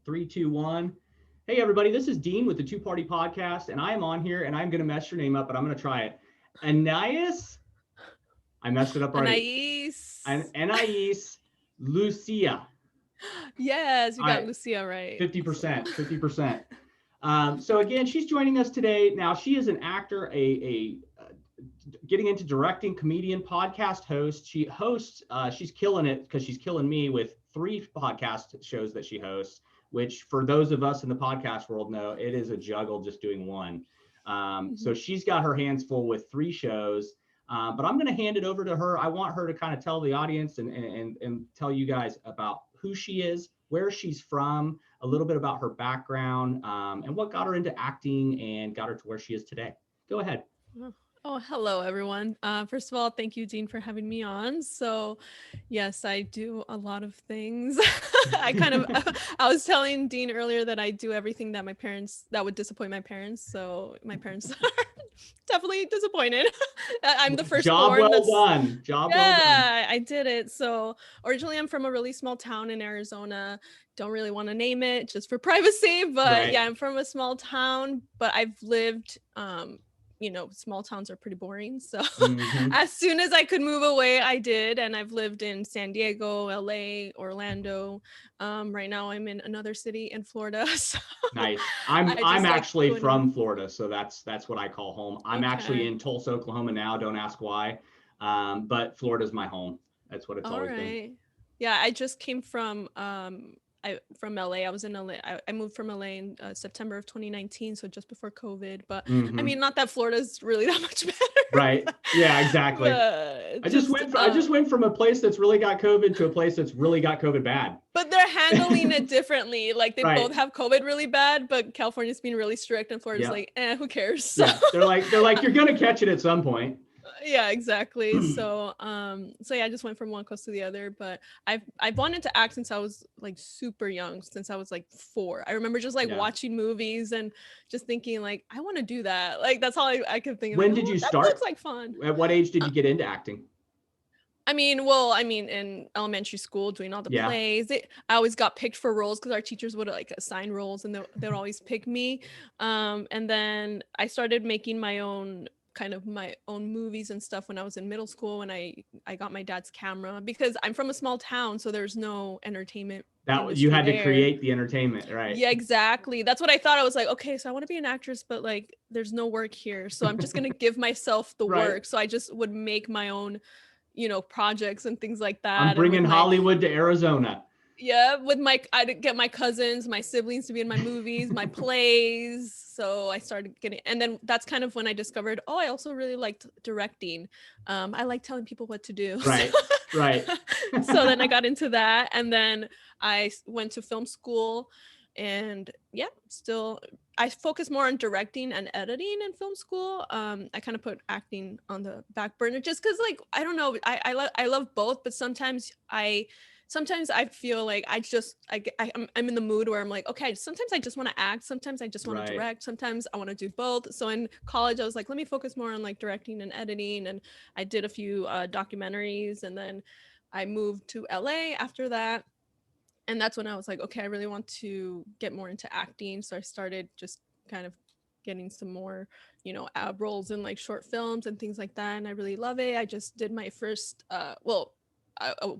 Three, two, one. Hey, everybody, this is Dean with the Two Party Podcast, and I am on here, and I'm going to mess your name up, but I'm going to try it. Anais, I messed it up already. Anais. Anais Lucia. Yes, you All got right, Lucia right. 50%, 50%. So again, she's joining us today. Now, she is an actor, a getting into directing, comedian, podcast host. She hosts, she's killing it because she's killing me with 3 podcast shows that she hosts, which for those of us in the podcast world know, it is a juggle just doing one. So she's got her hands full with 3 shows, but I'm going to hand it over to her. I want her to kind of tell the audience and tell you guys about who she is, where she's from, a little bit about her background, and what got her into acting and got her to where she is today. Go ahead. Oh, hello, everyone. First of all, thank you, Dean, for having me on. So, yes, I do a lot of things. I was telling Dean earlier that I do everything that that would disappoint my parents. So, my parents are definitely disappointed. I'm the Job firstborn. well done. Job well done. Yeah, I did it. So, originally, I'm from a really small town in Arizona. Don't really want to name it just for privacy, but Right. yeah, I'm from a small town, but I've lived small towns are pretty boring. So as soon as I could move away, I did. And I've lived in San Diego, LA, Orlando. Right now I'm in another city in Florida. So Nice. I'm actually from Florida, so that's what I call home. I'm actually in Tulsa, Oklahoma now. Don't ask why. But Florida's my home. That's what it's always been. Yeah, I just came from from LA. I was in LA. I moved from LA in September of 2019, so just before COVID. But I mean, not that Florida's really that much better. Right. Yeah, exactly. I just went from a place that's really got COVID to a place that's really got COVID bad. But they're handling it differently. Like they both have COVID really bad, but California's being really strict, and Florida's like, who cares? So. Yeah, they're like, you're gonna catch it at some point. Yeah, exactly. So yeah, I just went from one coast to the other, but I've wanted to act since I was like super young, since I was like 4. I remember just like watching movies and just thinking like, I want to do that. Like that's all I could think of. When did you start? That looks like fun. At what age did you get into acting? I mean, in elementary school, doing all the plays, I always got picked for roles because our teachers would like assign roles, and they'd always pick me. And then I started making my own movies and stuff when I was in middle school, when I got my dad's camera, because I'm from a small town, so there's no entertainment. That you had to create the entertainment, right? Yeah, exactly. That's what I thought. I was like, okay, so I want to be an actress, but like there's no work here, so I'm just gonna give myself the work. So I just would make my own projects and things like that. I'm bringing Hollywood to Arizona. Yeah, I'd get my cousins, my siblings to be in my movies, my plays. So I started and then that's kind of when I discovered, I also really liked directing. I like telling people what to do. Right, right. So then I got into that, and then I went to film school, and I focus more on directing and editing in film school. I kind of put acting on the back burner just because, like, I don't know, I love both, but sometimes I feel like I'm in the mood where I'm like, okay, sometimes I just want to act, sometimes I just want to direct, sometimes I want to do both. So in college, I was like, let me focus more on like directing and editing, and I did a few documentaries, and then I moved to LA after that. And that's when I was like, okay, I really want to get more into acting. So I started just kind of getting some more, roles in like short films and things like that. And I really love it. I just did my first,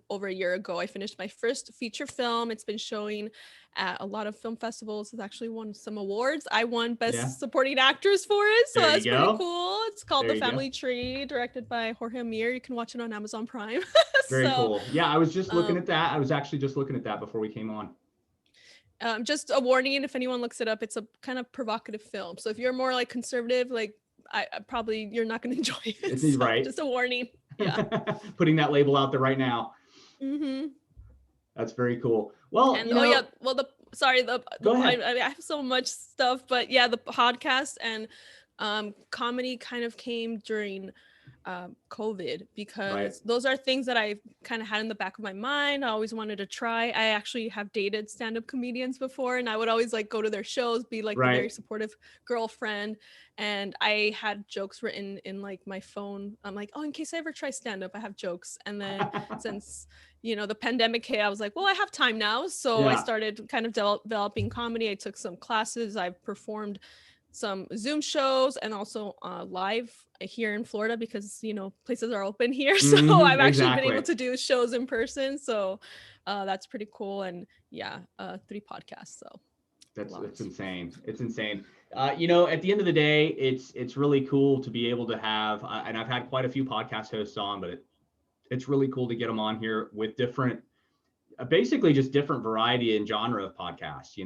over a year ago, I finished my first feature film. It's been showing at a lot of film festivals. It's actually won some awards. I won Best Supporting Actress for it, so that's pretty cool. It's called The Family Tree, directed by Jorge Amir. You can watch it on Amazon Prime. Very cool. Yeah, I was just looking at that. I was actually just looking at that before we came on. Just a warning, if anyone looks it up, it's a kind of provocative film. So if you're more like conservative, like I probably you're not going to enjoy it. It's right. Just a warning. Yeah. Putting that label out there right now. That's very cool. Well, and go ahead. I have so much stuff, but yeah, the podcast and comedy kind of came during COVID, Right. because those are things that I kind of had in the back of my mind. I always wanted to try. I actually have dated stand-up comedians before, and I would always like go to their shows, be like the very Right. supportive girlfriend. And I had jokes written in like my phone. I'm like, oh, in case I ever try stand-up, I have jokes. And then since the pandemic hit, I was like, well, I have time now. So I Yeah. started kind of developing comedy. I took some classes. I've performed some Zoom shows and also live here in Florida, because places are open here. So I've actually been able Exactly. to do shows in person. So that's pretty cool. And yeah, 3 podcasts. So That's lots. insane. It's insane. At the end of the day, it's really cool to be able to have, and I've had quite a few podcast hosts on, but it's really cool to get them on here with different, basically just different variety and genre of podcasts.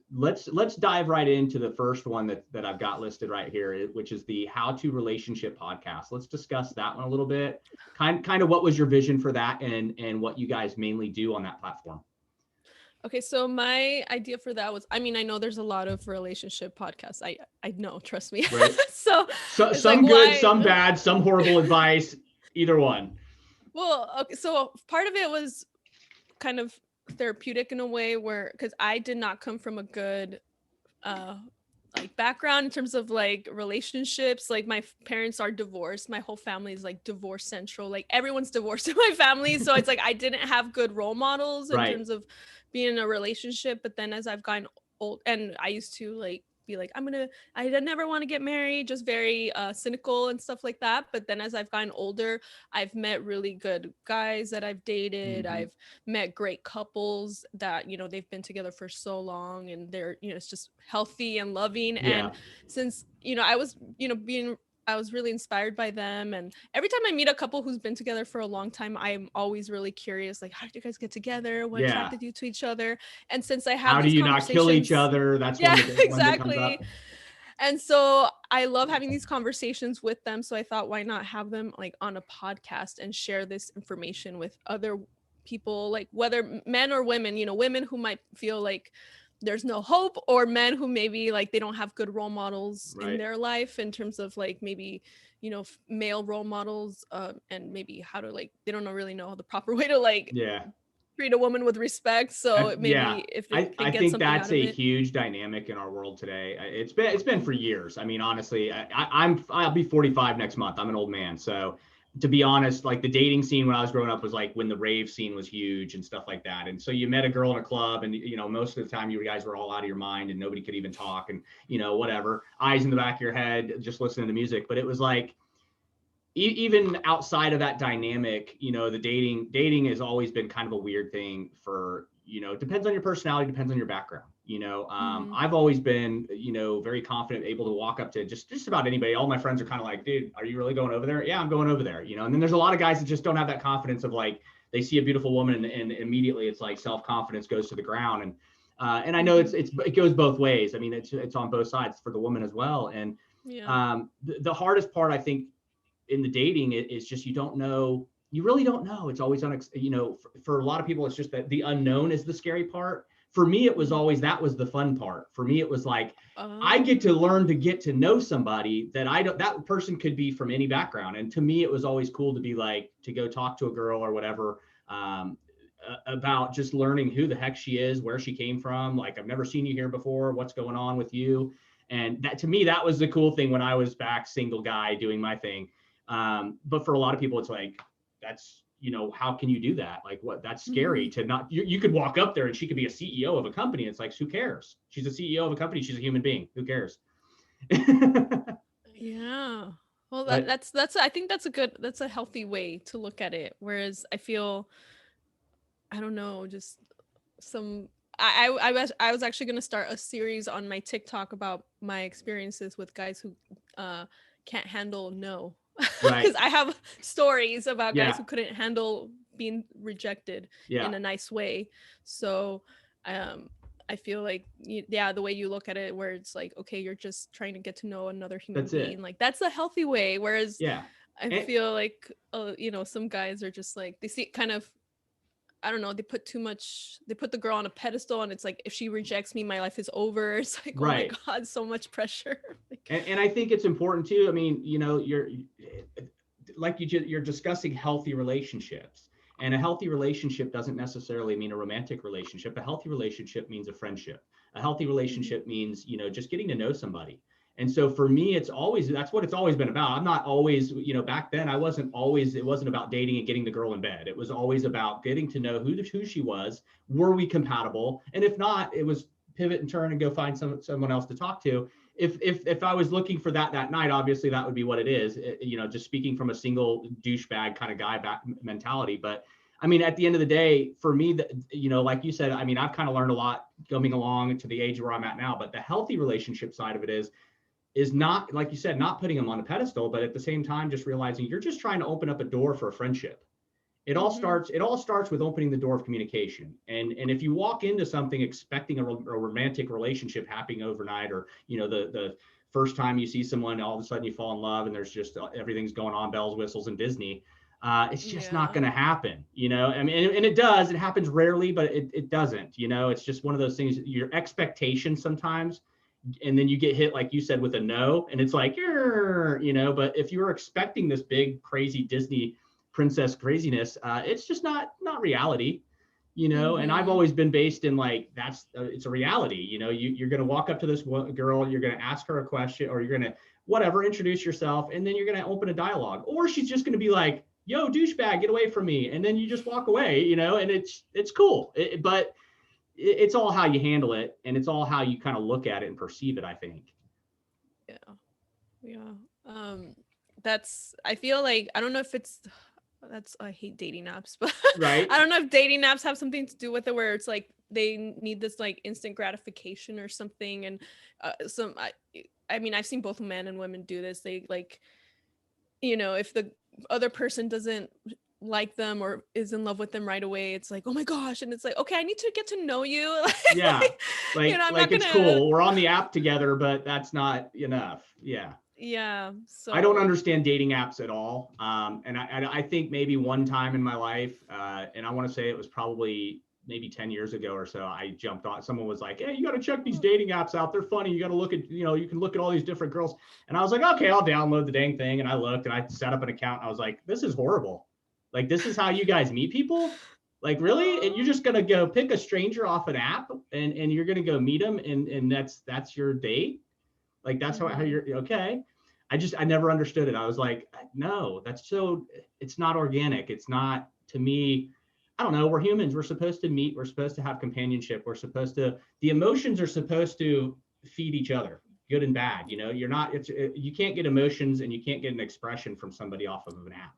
Let's dive right into the first one that I've got listed right here, which is the How to Relationship podcast. Let's discuss that one a little bit. Kind of what was your vision for that, and what you guys mainly do on that platform. Okay, so my idea for that was, I mean, I know there's a lot of relationship podcasts. I know, trust me. Right. So it's Some like, good, why? some bad, some horrible advice, either one. Well, okay, so part of it was kind of therapeutic in a way, where because I did not come from a good like background in terms of like relationships. Like my parents are divorced. My whole family is like divorce central. Like everyone's divorced in my family. So it's like I didn't have good role models in Right. terms of being in a relationship. But then as I've gotten old, and I used to like be like, I never want to get married, just very cynical and stuff like that. But then as I've gotten older, I've met really good guys that I've dated. Mm-hmm. I've met great couples that they've been together for so long, and they're it's just healthy and loving. Yeah. And since I was I was really inspired by them. And every time I meet a couple who's been together for a long time, I'm always really curious, like, how did you guys get together? What Yeah. attracted you to each other? And since I have How do these you not kill each conversations, other? That's one yeah, of the big ones that comes exactly. up. And so I love having these conversations with them. So I thought, why not have them like on a podcast and share this information with other people, like whether men or women, women who might feel like there's no hope, or men who maybe like they don't have good role models in Right. their life in terms of like maybe male role models, and maybe how to like they don't really know the proper way to like Yeah. treat a woman with respect. So Yeah. maybe if they I can get think something that's out of a it. huge dynamic in our world today. It's been for years. I mean, honestly, I'll be 45 next month. I'm an old man. So to be honest, like the dating scene when I was growing up was like when the rave scene was huge and stuff like that. And so you met a girl in a club, and most of the time you guys were all out of your mind and nobody could even talk, and whatever, eyes in the back of your head, just listening to music. But it was like, even outside of that dynamic, the dating has always been kind of a weird thing for, depends on your personality, depends on your background. Mm-hmm. I've always been, very confident, able to walk up to just about anybody. All my friends are kind of like, dude, are you really going over there? Yeah, I'm going over there. And then there's a lot of guys that just don't have that confidence of like, they see a beautiful woman and immediately it's like self-confidence goes to the ground. And I know it goes both ways. I mean, it's on both sides for the woman as well. And Yeah. the hardest part, I think, in the dating is just you really don't know. It's always for a lot of people, it's just that the unknown is the scary part. For me, it was always, that was the fun part. For me, it was like, I get to learn to get to know somebody that person could be from any background. And to me, it was always cool to be like, to go talk to a girl or whatever, about just learning who the heck she is, where she came from. Like, I've never seen you here before. What's going on with you? And that, to me, that was the cool thing when I was back single guy doing my thing. But for a lot of people, it's like, that's, how can you do that? Like, what? That's scary to not, you could walk up there and she could be a CEO of a company. It's like, who cares? She's a CEO of a company. She's a human being. Who cares? Yeah. Well, But I think that's a healthy way to look at it. Whereas I feel, I don't know, just some, I was actually going to start a series on my TikTok about my experiences with guys who can't handle no. right. Because I have stories about guys Yeah. who couldn't handle being rejected Yeah. in a nice way. So I feel like, the way you look at it, where it's like, okay, you're just trying to get to know another human That's being. it. Like, that's a healthy way. Whereas Yeah. I feel like, some guys are just like, they see kind of I don't know, they put the girl on a pedestal, and it's like, if she rejects me, my life is over. It's like, oh my Right. God, so much pressure. Like, And I think it's important too. I mean, you're like you're discussing healthy relationships. And a healthy relationship doesn't necessarily mean a romantic relationship. A healthy relationship means a friendship. A healthy relationship means, just getting to know somebody. And so for me, that's what it's always been about. I'm not always, back then it wasn't about dating and getting the girl in bed. It was always about getting to know who she was. Were we compatible? And if not, it was pivot and turn and go find someone else to talk to. If I was looking for that night, obviously that would be what it is, just speaking from a single douchebag kind of guy mentality. But I mean, at the end of the day, for me, like you said, I mean, I've kind of learned a lot coming along to the age where I'm at now, but the healthy relationship side of it is not, like you said, not putting them on a pedestal, but at the same time, just realizing you're just trying to open up a door for a friendship. It all starts with opening the door of communication. And if you walk into something expecting a romantic relationship happening overnight, or the first time you see someone, all of a sudden you fall in love and there's just everything's going on, bells, whistles, and Disney, it's just not going to happen. I mean, and it happens rarely, but it doesn't. It's just one of those things, your expectations sometimes, and then you get hit, like you said, with a no, and it's like, but if you're expecting this big crazy Disney princess craziness, it's just not reality, and I've always been based in like, it's a reality. You're going to walk up to this girl, you're going to ask her a question, or you're going to whatever, introduce yourself, and then you're going to open a dialogue, or she's just going to be like, yo, douchebag, get away from me, and then you just walk away, and it's cool. But it's all how you handle it, and it's all how you kind of look at it and perceive it, I think. I feel like, I don't know if I hate dating apps, but right. I don't know if dating apps have something to do with it, where it's like they need this like instant gratification or something. And I mean, I've seen both men and women do this. They like, if the other person doesn't like them or is in love with them right away, it's like, oh my gosh. And it's like, okay, I need to get to know you. Yeah. Like, I'm like, not it's gonna... cool, we're on the app together, but that's not enough. Yeah. So I don't understand dating apps at all. And I think maybe one time in my life, and I want to say it was probably maybe 10 years ago or so, I jumped on, someone was like, hey, you got to check these dating apps out. They're funny. You got to look at, you can look at all these different girls. And I was like, okay, I'll download the dang thing. And I looked and I set up an account. And I was like, this is horrible. Like, this is how you guys meet people? Like, really? And you're just going to go pick a stranger off an app and you're going to go meet them. And that's your date. Like, that's how you're okay. I never understood it. I was like, no, it's not organic. It's not, to me, I don't know. We're humans. We're supposed to meet. We're supposed to have companionship. The emotions are supposed to feed each other, good and bad. You can't get emotions and you can't get an expression from somebody off of an app.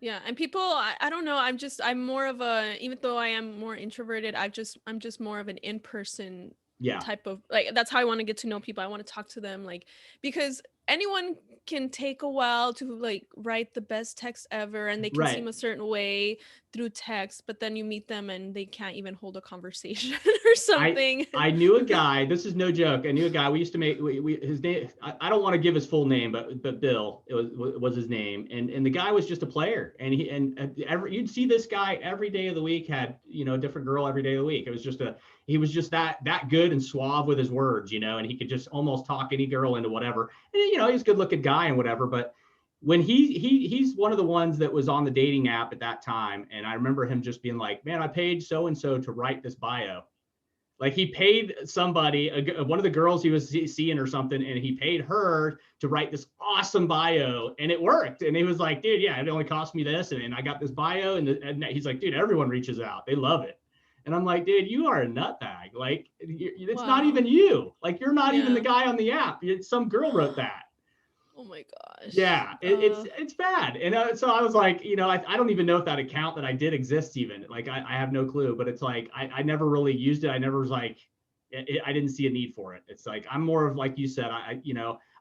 Yeah. And people, I don't know. I'm more of even though I am more introverted, I'm just more of an in-person type of, like, that's how I want to get to know people. I want to talk to them, like, because anyone can take a while to like write the best text ever, and they can seem a certain way through text, but then you meet them and they can't even hold a conversation or something. I knew a guy, this is no joke. I knew a guy, we used to make, his name, I don't want to give his full name, but Bill, it was his name. And the guy was just a player. And you'd see this guy every day of the week, had, a different girl every day of the week. He was just that good and suave with his words, and he could just almost talk any girl into whatever. And, he's a good looking guy and whatever, but when he's one of the ones that was on the dating app at that time. And I remember him just being like, man, I paid so-and-so to write this bio. Like, he paid somebody, one of the girls he was seeing or something, and he paid her to write this awesome bio, and it worked. And he was like, dude, yeah, it only cost me this, and I got this bio, and he's like, dude, everyone reaches out. They love it. And I'm like, dude, you are a nutbag. Like, it's not even you. Like, you're not even the guy on the app. Some girl wrote that. Oh my gosh. Yeah, it's bad. And so I was like, I don't even know if that account that I did exists even. Like, I have no clue, but it's like, I never really used it. I never was like, I didn't see a need for it. It's like, I'm more of, like you said,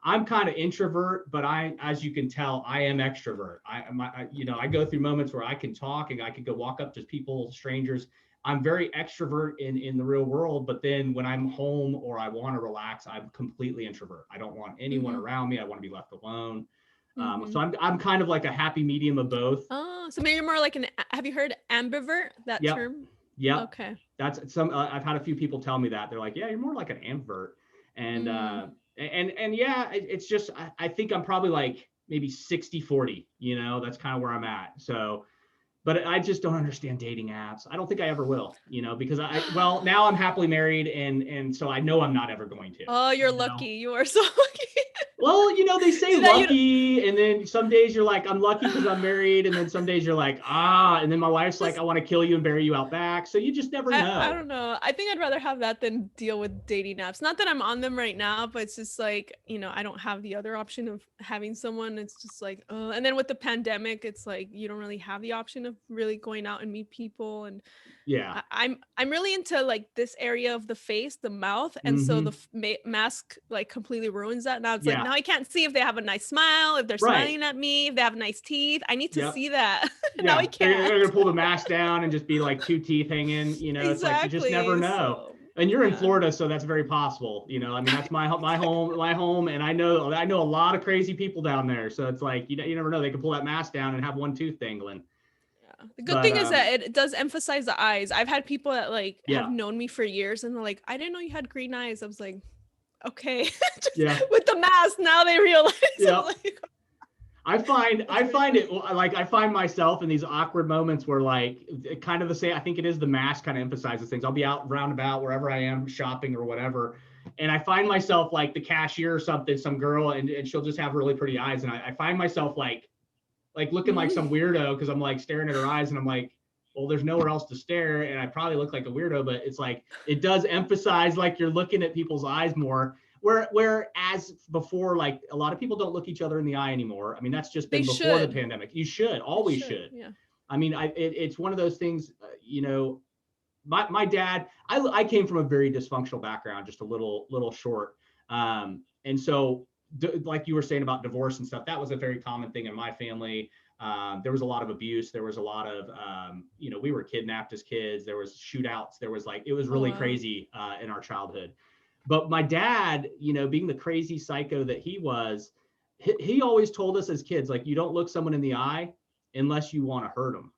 I'm kind of introvert, but as you can tell, I am extrovert. I go through moments where I can talk and I can go walk up to people, strangers. I'm very extrovert in the real world, but then when I'm home or I want to relax, I'm completely introvert. I don't want anyone around me. I want to be left alone. So I'm kind of like a happy medium of both. Oh, so maybe you're more like have you heard ambivert, that Yep. term? Yep. Okay. That's some, I've had a few people tell me that. They're like, yeah, you're more like an ambivert. And, and yeah, it's just, I think I'm probably like maybe 60-40, that's kind of where I'm at. So, but I just don't understand dating apps. I don't think I ever will, because well, now I'm happily married, and so I know I'm not ever going to. Oh, you're lucky. You are so lucky. Well, they say lucky, and then some days you're like, I'm lucky because I'm married, and then some days you're like, and then my wife's like, I want to kill you and bury you out back. So you just never know. I don't know. I think I'd rather have that than deal with dating apps. Not that I'm on them right now, but it's just like, I don't have the other option of having someone. It's just like, and then with the pandemic, it's like you don't really have the option of really going out and meet people. And yeah, I'm really into like this area of the face, the mouth, and so the mask like completely ruins that. Now it's like, now I can't see if they have a nice smile, if they're smiling at me, if they have nice teeth. I need to see that. Now I can't. They're gonna pull the mask down and just be like 2 teeth hanging. Exactly. It's like you just never know. And you're in Florida, so that's very possible. I mean, that's my home, and I know a lot of crazy people down there. So it's like you never know. They could pull that mask down and have 1 tooth dangling. The good thing is that it does emphasize the eyes. I've had people that like have known me for years, and they're like, I didn't know you had green eyes. I was like, okay. With the mask, now they realize. Yeah. I find myself in these awkward moments where like kind of the same. I think it is the mask kind of emphasizes things. I'll be out roundabout wherever I am shopping or whatever, and I find myself like the cashier or something, some girl, and she'll just have really pretty eyes, and I find myself like looking like some weirdo because I'm like staring at her eyes, and I'm like, well, there's nowhere else to stare, and I probably look like a weirdo, but it's like it does emphasize like you're looking at people's eyes more. Whereas before, like a lot of people don't look each other in the eye anymore. I mean, that's just been before the pandemic. You should always should. Yeah. I mean, it's one of those things. My dad. I came from a very dysfunctional background, just a little short, and so. Like you were saying about divorce and stuff, that was a very common thing in my family. There was a lot of abuse. There was a lot of, we were kidnapped as kids. There was shootouts. There was it was really crazy in our childhood. But my dad, being the crazy psycho that he was, he always told us as kids, like, you don't look someone in the eye unless you want to hurt them.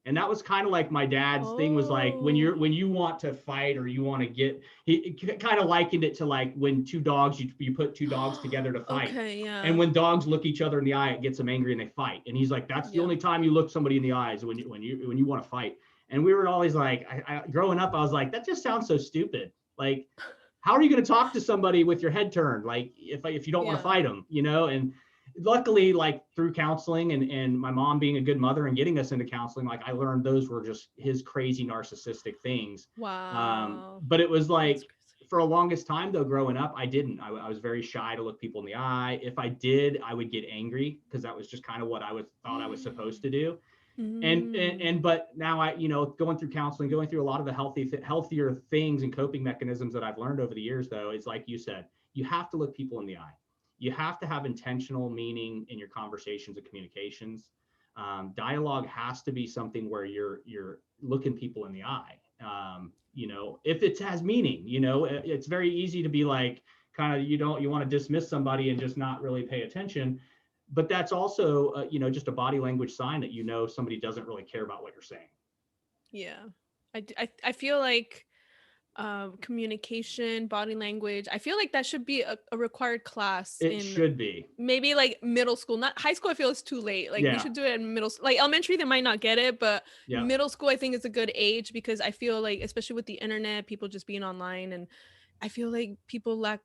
And that was kind of like my dad's thing was like, when you want to fight or you want to get, he kind of likened it to like when 2 dogs, you put 2 dogs together to fight. Okay, yeah. And when dogs look each other in the eye, it gets them angry and they fight. And he's like, that's the only time you look somebody in the eyes when you want to fight. And we were always like, growing up, I was like, that just sounds so stupid. Like, how are you going to talk to somebody with your head turned? Like if you don't want to fight them, and luckily, like through counseling and my mom being a good mother and getting us into counseling, like I learned those were just his crazy narcissistic things. Wow. But it was like for a longest time though, growing up, I didn't. I was very shy to look people in the eye. If I did, I would get angry because that was just kind of what thought I was supposed to do. But now I, going through counseling, going through a lot of the healthier things and coping mechanisms that I've learned over the years, though, it's like you said, you have to look people in the eye. You have to have intentional meaning in your conversations and communications. Dialogue has to be something where you're looking people in the eye. If it has meaning, it's very easy to be like, kind of, you want to dismiss somebody and just not really pay attention. But that's also, just a body language sign that, somebody doesn't really care about what you're saying. Yeah. I feel like communication, body language, I feel like that should be a required class. It should be. Maybe like middle school, not high school. I feel it's too late. Like we should do it in middle school. Like elementary, they might not get it, but middle school, I think is a good age because I feel like, especially with the internet, people just being online, and I feel like people lack.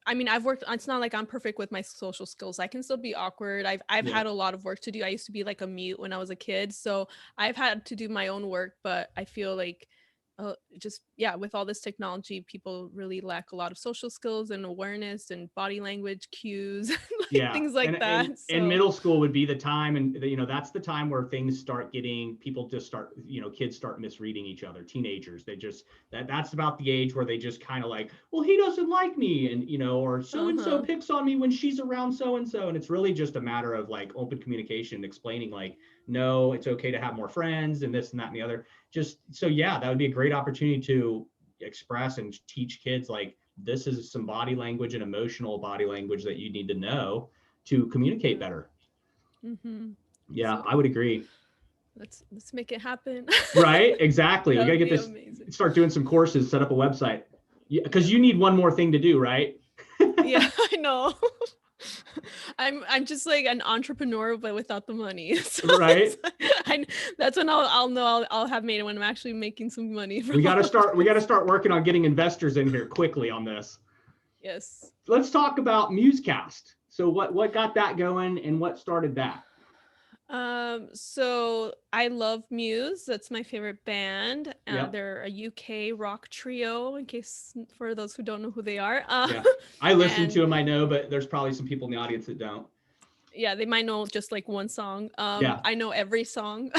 I mean, it's not like I'm perfect with my social skills. I can still be awkward. I've had a lot of work to do. I used to be like a mute when I was a kid. So I've had to do my own work, but I feel like with all this technology, people really lack a lot of social skills and awareness and body language cues, things like that. And middle school would be the time, and that's the time where things start getting, kids start misreading each other. Teenagers, they just that's about the age where they just kind of like, well, he doesn't like me, and or so and so picks on me when she's around so and so, and it's really just a matter of like open communication, explaining like, no, it's okay to have more friends and this and that and the other. Just so that would be a great opportunity to express and teach kids like, this is some body language and emotional body language that you need to know to communicate better. Mm-hmm. Yeah, So I would agree. let's make it happen. Right? Exactly. We That got to would get be this, amazing. start doing some courses, set up a website. Because Yeah. you need one more thing to do, right? Yeah, I know. I'm just like an entrepreneur, but without the money. So Right? that's when I'll know I'll have made it, when I'm actually making some money from We got all to of start. We got to this. start working on getting investors in here quickly on this. Yes. Let's talk about Musecast. So what got that going, and what started that? So I love Muse. That's my favorite band. Yep. They're a UK rock trio, in case for those who don't know who they are. Yeah. I listen And to them, I know, but there's probably some people in the audience that don't. yeah, they might know just like one song. Yeah. I know every song.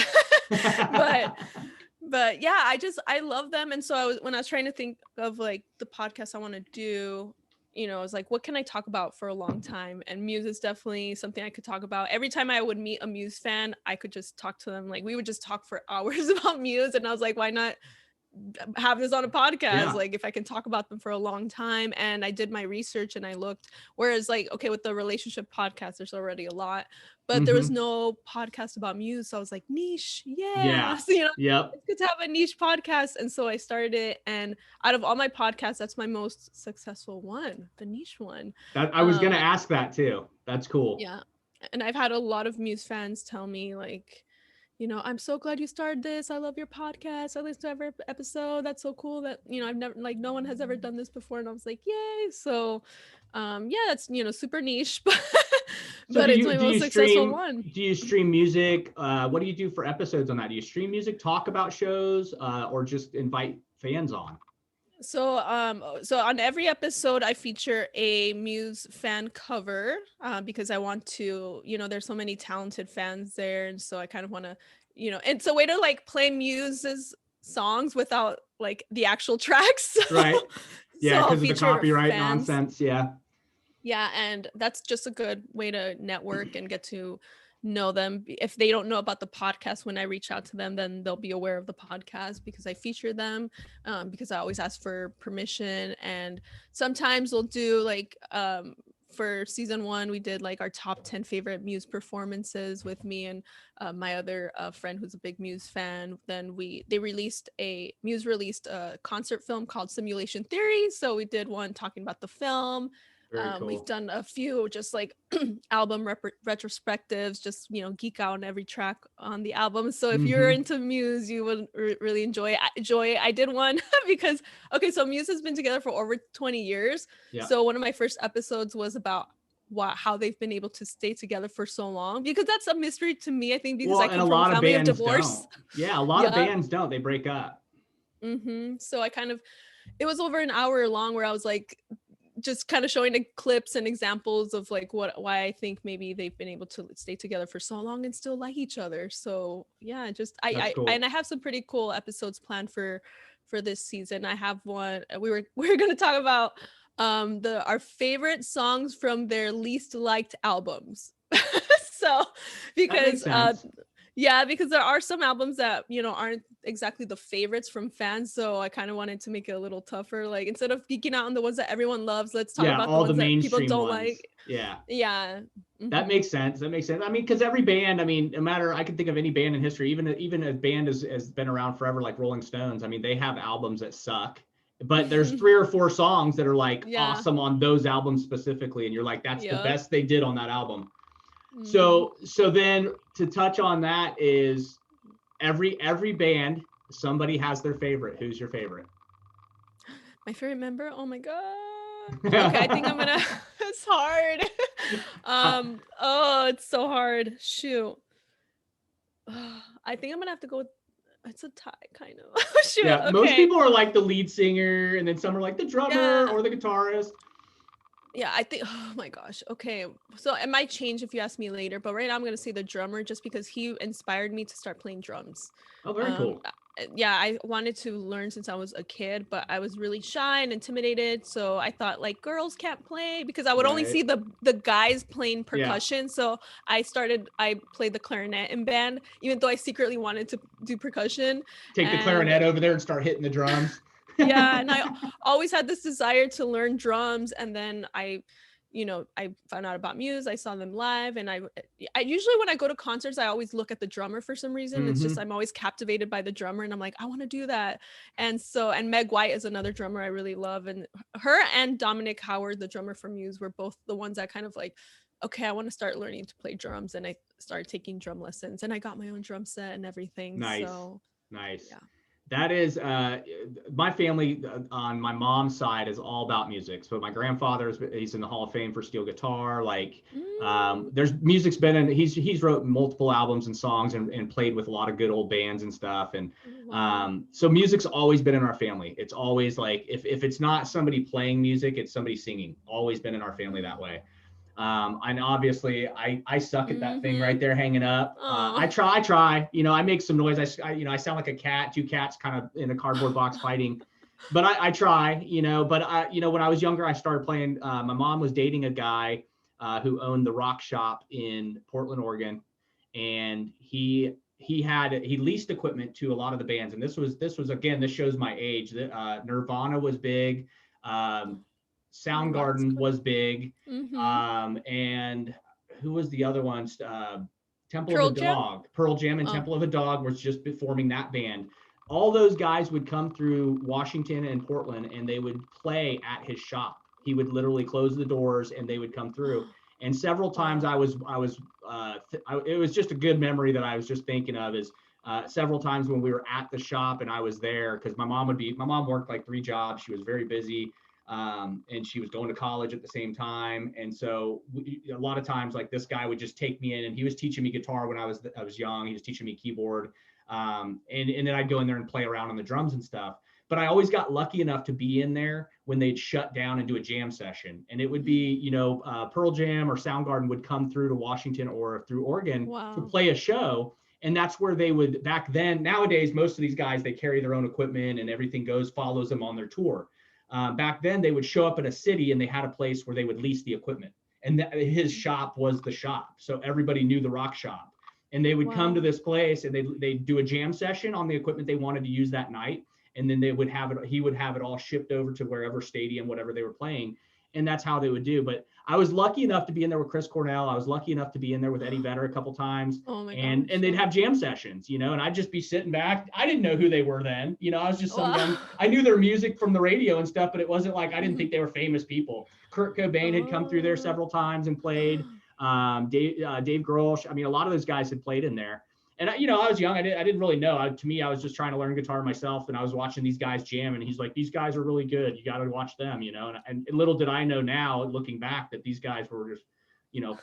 but yeah, I love them. And so when I was trying to think of like the podcast I want to do, I was like, what can I talk about for a long time? And Muse is definitely something I could talk about. Every time I would meet a Muse fan, I could just talk to them. Like we would just talk for hours about Muse. And I was like, why not have this on a podcast? Yeah. Like if I can talk about them for a long time. And I did my research and I looked, whereas like, okay, with the relationship podcast, there's already a lot, but there was no podcast about Muse. So I was like, niche. Yeah. So, Yep. it's good to have a niche podcast. And so I started it. And out of all my podcasts, that's my most successful one, the niche one. I was going to ask that too. That's cool. Yeah. And I've had a lot of Muse fans tell me like, I'm so glad you started this. I love your podcast. I listen to every episode. That's so cool that, I've never, like, no one has ever done this before. And I was like, yay. So, yeah, that's, super niche, but, but it's my most successful one. Do you stream music? What do you do for episodes on that? Do you stream music, talk about shows, or just invite fans on? So on every episode I feature a Muse fan cover, because I want to, there's so many talented fans there, and so I kind of want to, it's a way to like play Muse's songs without like the actual tracks. Right. Yeah, because of the copyright fans. nonsense. Yeah. Yeah, and that's just a good way to network and get to know them. If they don't know about the podcast, when I reach out to them, then they'll be aware of the podcast because I feature them, because I always ask for permission. And sometimes we'll do like for season 1 we did like our top 10 favorite Muse performances with me and my other friend who's a big Muse fan. Then Muse released a concert film called Simulation Theory, so we did one talking about the film. Cool. We've done a few just like album retrospectives, just geek out on every track on the album. So if you're into Muse, you would really enjoy. I did one because so Muse has been together for over 20 years. Yeah. So one of my first episodes was about how they've been able to stay together for so long, because that's a mystery to me, I think, because I come from a family of divorce. Don't. Yeah, a lot of bands don't. They break up. So it was over an hour long where I was like just kind of showing the clips and examples of like why I think maybe they've been able to stay together for so long and still like each other. So yeah, cool. And I have some pretty cool episodes planned for this season. I have one. We're going to talk about our favorite songs from their least liked albums. So because because there are some albums that aren't exactly the favorites from fans, so I kind of wanted to make it a little tougher. Like instead of geeking out on the ones that everyone loves, let's talk about all the ones that people don't ones. like. Yeah. That makes sense. I mean, because every band, no matter, I can think of any band in history, even a band has been around forever, like Rolling Stones. I mean, they have albums that suck, but there's 3 or 4 songs that are like awesome on those albums specifically, and you're like, that's the best they did on that album. So then to touch on that is every band, somebody has their favorite. Who's your favorite? My favorite member? Oh my God. Okay, I think I'm gonna, it's hard. It's so hard. Shoot. I think I'm gonna have to go with, it's a tie kind of. Shoot. Yeah, okay. Most people are like the lead singer, and then some are like the drummer or the guitarist. Yeah, I think, oh my gosh. Okay. So it might change if you ask me later, but right now I'm going to say the drummer just because he inspired me to start playing drums. Oh, very cool. Yeah, I wanted to learn since I was a kid, but I was really shy and intimidated. So I thought like girls can't play because I would only see the guys playing percussion. Yeah. So I played the clarinet in band, even though I secretly wanted to do percussion. Take the clarinet over there and start hitting the drums. Yeah, and I always had this desire to learn drums, and then I I found out about Muse. I saw them live, and I usually, when I go to concerts, I always look at the drummer for some reason. It's just, I'm always captivated by the drummer, and I'm like, I want to do that. And Meg White is another drummer I really love, and her and Dominic Howard, the drummer from Muse, were both the ones that kind of like, okay, I want to start learning to play drums, and I started taking drum lessons, and I got my own drum set and everything. Nice. So Nice. yeah. That is, my family on my mom's side is all about music. So my he's in the Hall of Fame for steel guitar. Like, there's music's been in, he's wrote multiple albums and songs and played with a lot of good old bands and stuff. And so music's always been in our family. It's always like, if it's not somebody playing music, it's somebody singing. Always been in our family that way. And obviously I suck at that thing right there hanging up. I try, I make some noise. I sound like a cat, two cats kind of in a cardboard box fighting, but I try, but when I was younger, I started playing, my mom was dating a guy, who owned the rock shop in Portland, Oregon. And he leased equipment to a lot of the bands. And this was, again, this shows my age, that Nirvana was big. Soundgarden was big. And who was the other ones? Temple of a Dog, Pearl Jam and Temple of a Dog was just forming that band. All those guys would come through Washington and Portland, and they would play at his shop. He would literally close the doors and they would come through. And several times it was just a good memory that I was just thinking of is, several times when we were at the shop and I was there, because my mom worked like 3 jobs. She was very busy. And she was going to college at the same time. And so a lot of times, like, this guy would just take me in, and he was teaching me guitar when I was young. He was teaching me keyboard. And then I'd go in there and play around on the drums and stuff. But I always got lucky enough to be in there when they'd shut down and do a jam session. And it would be, Pearl Jam or Soundgarden would come through to Washington or through Oregon to play a show. And that's where they would, back then. Nowadays, most of these guys, they carry their own equipment and everything follows them on their tour. Back then, they would show up in a city and they had a place where they would lease the equipment. And his shop was the shop. So everybody knew the rock shop. And they would come to this place and they'd do a jam session on the equipment they wanted to use that night. And then he would have it all shipped over to wherever stadium, whatever they were playing. And that's how they would do. But I was lucky enough to be in there with Chris Cornell. I was lucky enough to be in there with Eddie Vedder a couple times. And they'd have jam sessions, and I'd just be sitting back. I didn't know who they were then. I was just I knew their music from the radio and stuff, but it wasn't like, I didn't think they were famous people. Kurt Cobain had come through there several times and played. Dave Grohl. I mean, a lot of those guys had played in there. And I was young. I didn't really know. To me, I was just trying to learn guitar myself, and I was watching these guys jam. And he's like, "These guys are really good. You got to watch them." And little did I know now, looking back, that these guys were just,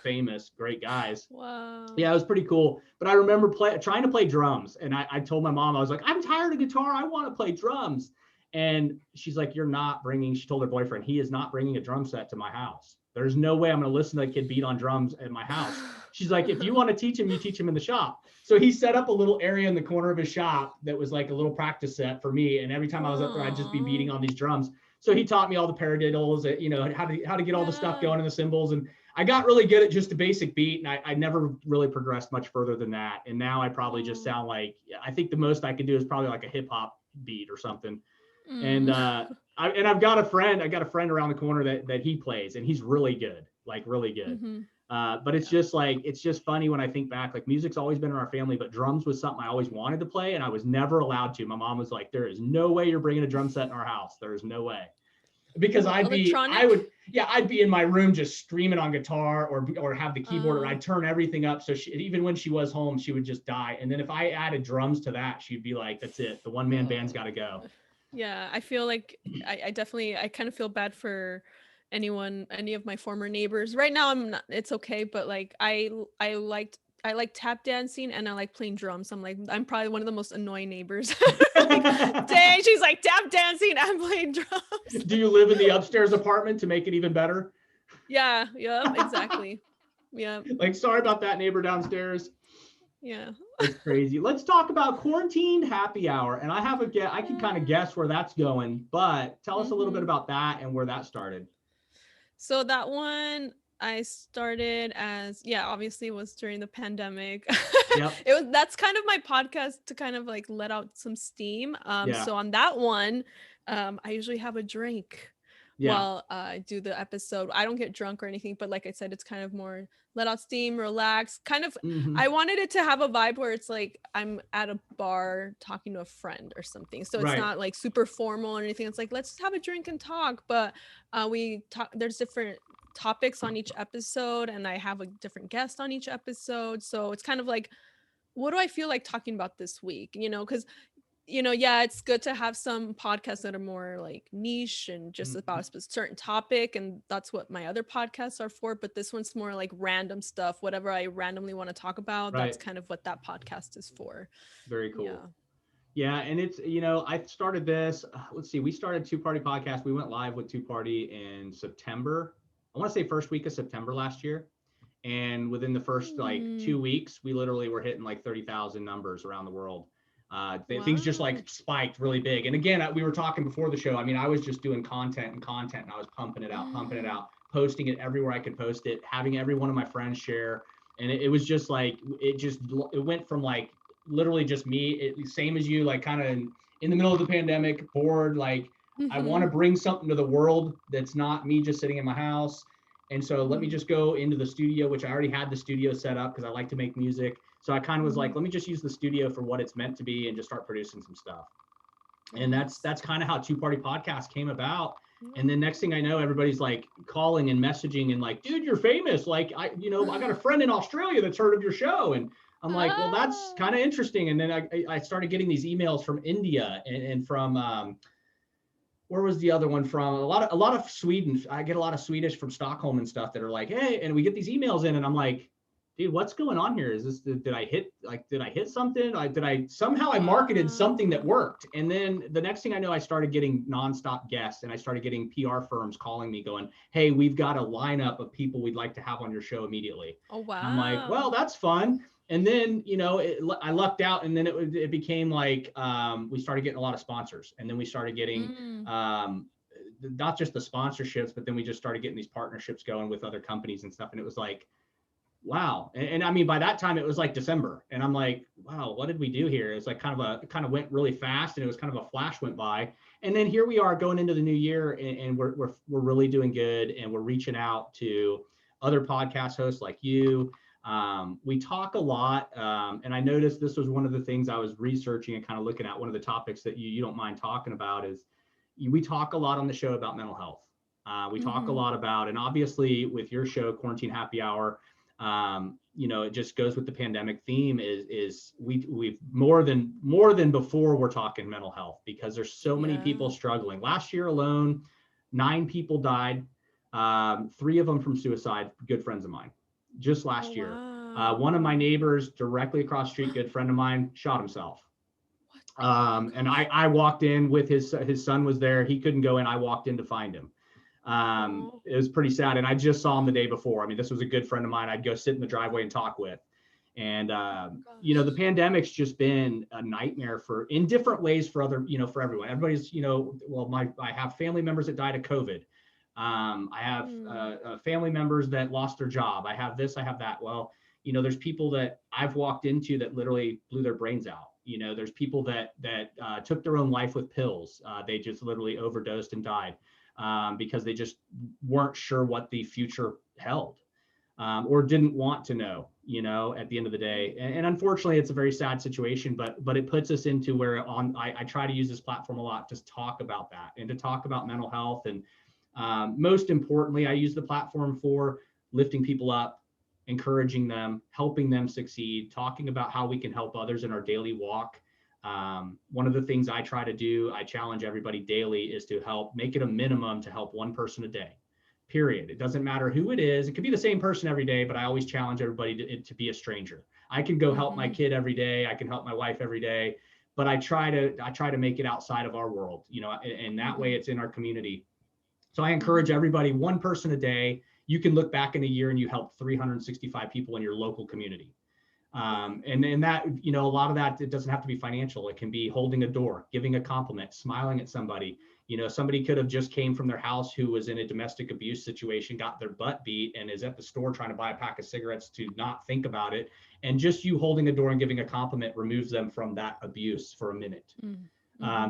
famous, great guys. Wow. Yeah, it was pretty cool. But I remember trying to play drums, and I told my mom, I was like, "I'm tired of guitar. I want to play drums." And she's like, she told her boyfriend, "He is not bringing a drum set to my house. There's no way I'm going to listen to that kid beat on drums at my house." She's like, "If you want to teach him, you teach him in the shop." So he set up a little area in the corner of his shop that was like a little practice set for me. And every time I was up there, I'd just be beating on these drums. So he taught me all the paradiddles, how to get all the stuff going in the cymbals. And I got really good at just a basic beat. And I never really progressed much further than that. And now I probably just sound like, I think the most I could do is probably like a hip hop beat or something. And I've got a friend around the corner that he plays, and he's really good, like really good. But it's just funny when I think back, like, music's always been in our family, but drums was something I always wanted to play, and I was never allowed to. My mom was like, "There is no way you're bringing a drum set in our house. There is no way." Because I'd be in my room just screaming on guitar or have the keyboard, or I'd turn everything up. So even when she was home, she would just die. And then if I added drums to that, she'd be like, "That's it. The one-man band's got to go." Yeah, I feel like I kind of feel bad for any of my former neighbors. Right now it's okay, but like I like tap dancing and I like playing drums. I'm probably one of the most annoying neighbors. Like, dang, she's like tap dancing, I'm playing drums. Do you live in the upstairs apartment to make it even better? Yeah, exactly. Yeah. Like, sorry about that, neighbor downstairs. Yeah. It's crazy. Let's talk about quarantined happy hour. And I can kind of guess where that's going, but tell us a little bit about that and where that started. So that one I started obviously was during the pandemic. Yep. That's kind of my podcast to kind of like let out some steam. So on that one, I usually have a drink. while I do the episode. I don't get drunk or anything, but like I said, it's kind of more let out steam, relax. Kind of, I wanted it to have a vibe where it's like I'm at a bar talking to a friend or something. So it's not like super formal or anything. It's like, let's just have a drink and talk. But we talk, there's different topics on each episode, and I have a different guest on each episode. So it's kind of like, what do I feel like talking about this week? Because yeah, it's good to have some podcasts that are more like niche and just about a certain topic. And that's what my other podcasts are for. But this one's more like random stuff, whatever I randomly want to talk about. That's kind of what that podcast is for. Very cool. Yeah. And it's, I started this, let's see, we started Two Party Podcast. We went live with Two Party in September. I want to say first week of September last year. And within the first like 2 weeks, we literally were hitting like 30,000 numbers around the world. Things just like spiked really big. And again, we were talking before the show. I mean, I was just doing content, and I was pumping it out, posting it everywhere I could post it, having every one of my friends share. And it was just like, it went from like literally just me, same as you, like kind of in the middle of the pandemic, bored, like I want to bring something to the world that's not me just sitting in my house. And so let me just go into the studio, which I already had the studio set up because I like to make music. So I kind of was like, let me just use the studio for what it's meant to be and just start producing some stuff. And that's kind of how Two Party Podcast came about. And then next thing I know, everybody's like calling and messaging and like, dude, you're famous. Like, I got a friend in Australia that's heard of your show. And I'm like, well, that's kind of interesting. And then I started getting these emails from India and from, where was the other one from? A lot of Sweden. I get a lot of Swedish from Stockholm and stuff that are like, hey, and we get these emails in and I'm like, dude, what's going on here? Is this, did I hit something? Somehow I marketed something that worked. And then the next thing I know, I started getting nonstop guests and I started getting PR firms calling me going, hey, we've got a lineup of people we'd like to have on your show immediately. Oh, wow. I'm like, well, that's fun. And then, I lucked out and then it became like, we started getting a lot of sponsors and then we started getting, not just the sponsorships, but then we just started getting these partnerships going with other companies and stuff. And it was like, wow. And I mean, by that time it was like December and I'm like, wow, what did we do here? It's like it kind of went really fast and it was kind of a flash went by. And then here we are going into the new year and we're really doing good. And we're reaching out to other podcast hosts like you. We talk a lot. And I noticed this was one of the things I was researching and kind of looking at. One of the topics that you don't mind talking about is we talk a lot on the show about mental health. We talk a lot about, and obviously with your show, Quarantine Happy Hour, it just goes with the pandemic theme is we've more than before we're talking mental health because there's so many people struggling. Last year alone, 9 people died, 3 of them from suicide, good friends of mine, just last year. One of my neighbors directly across the street, good friend of mine, shot himself. And I walked in with his son was there. He couldn't go in. I walked in to find him. It was pretty sad. And I just saw him the day before. I mean, this was a good friend of mine. I'd go sit in the driveway and talk with. And, the pandemic's just been a nightmare in different ways for for everyone. Everybody's, I have family members that died of COVID. I have family members that lost their job. I have this, I have that. Well, there's people that I've walked into that literally blew their brains out. There's people that took their own life with pills. They just literally overdosed and died. Because they just weren't sure what the future held or didn't want to know, at the end of the day. And unfortunately, it's a very sad situation, but it puts us into where I try to use this platform a lot to talk about that and to talk about mental health. And most importantly, I use the platform for lifting people up, encouraging them, helping them succeed, talking about how we can help others in our daily walk. One of the things I try to do, I challenge everybody daily, is to help make it a minimum to help one person a day, period. It doesn't matter who it is. It could be the same person every day, but I always challenge everybody to be a stranger. I can go help my kid every day. I can help my wife every day, but I try to make it outside of our world, and that way it's in our community. So I encourage everybody, one person a day. You can look back in a year and you help 365 people in your local community. And that, a lot of that, it doesn't have to be financial. It can be holding a door, giving a compliment, smiling at somebody. Somebody could have just came from their house who was in a domestic abuse situation, got their butt beat, and is at the store trying to buy a pack of cigarettes to not think about it. And just you holding a door and giving a compliment removes them from that abuse for a minute.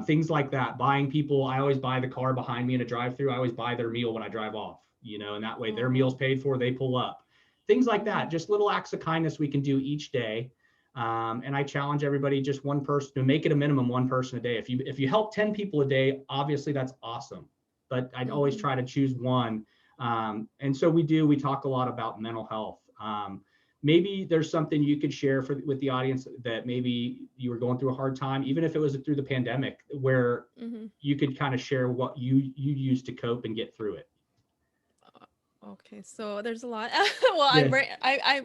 Things like that. Buying people, I always buy the car behind me in a drive-through. I always buy their meal when I drive off, and that way their meal's paid for, they pull up. Things like that, just little acts of kindness we can do each day. And I challenge everybody, just one person, to make it a minimum one person a day. If you help 10 people a day, obviously that's awesome. But I'd always try to choose one. And so we talk a lot about mental health. Maybe there's something you could share with the audience that maybe you were going through a hard time, even if it was through the pandemic, where you could kind of share what you used to cope and get through it. Okay, so there's a lot. Well, I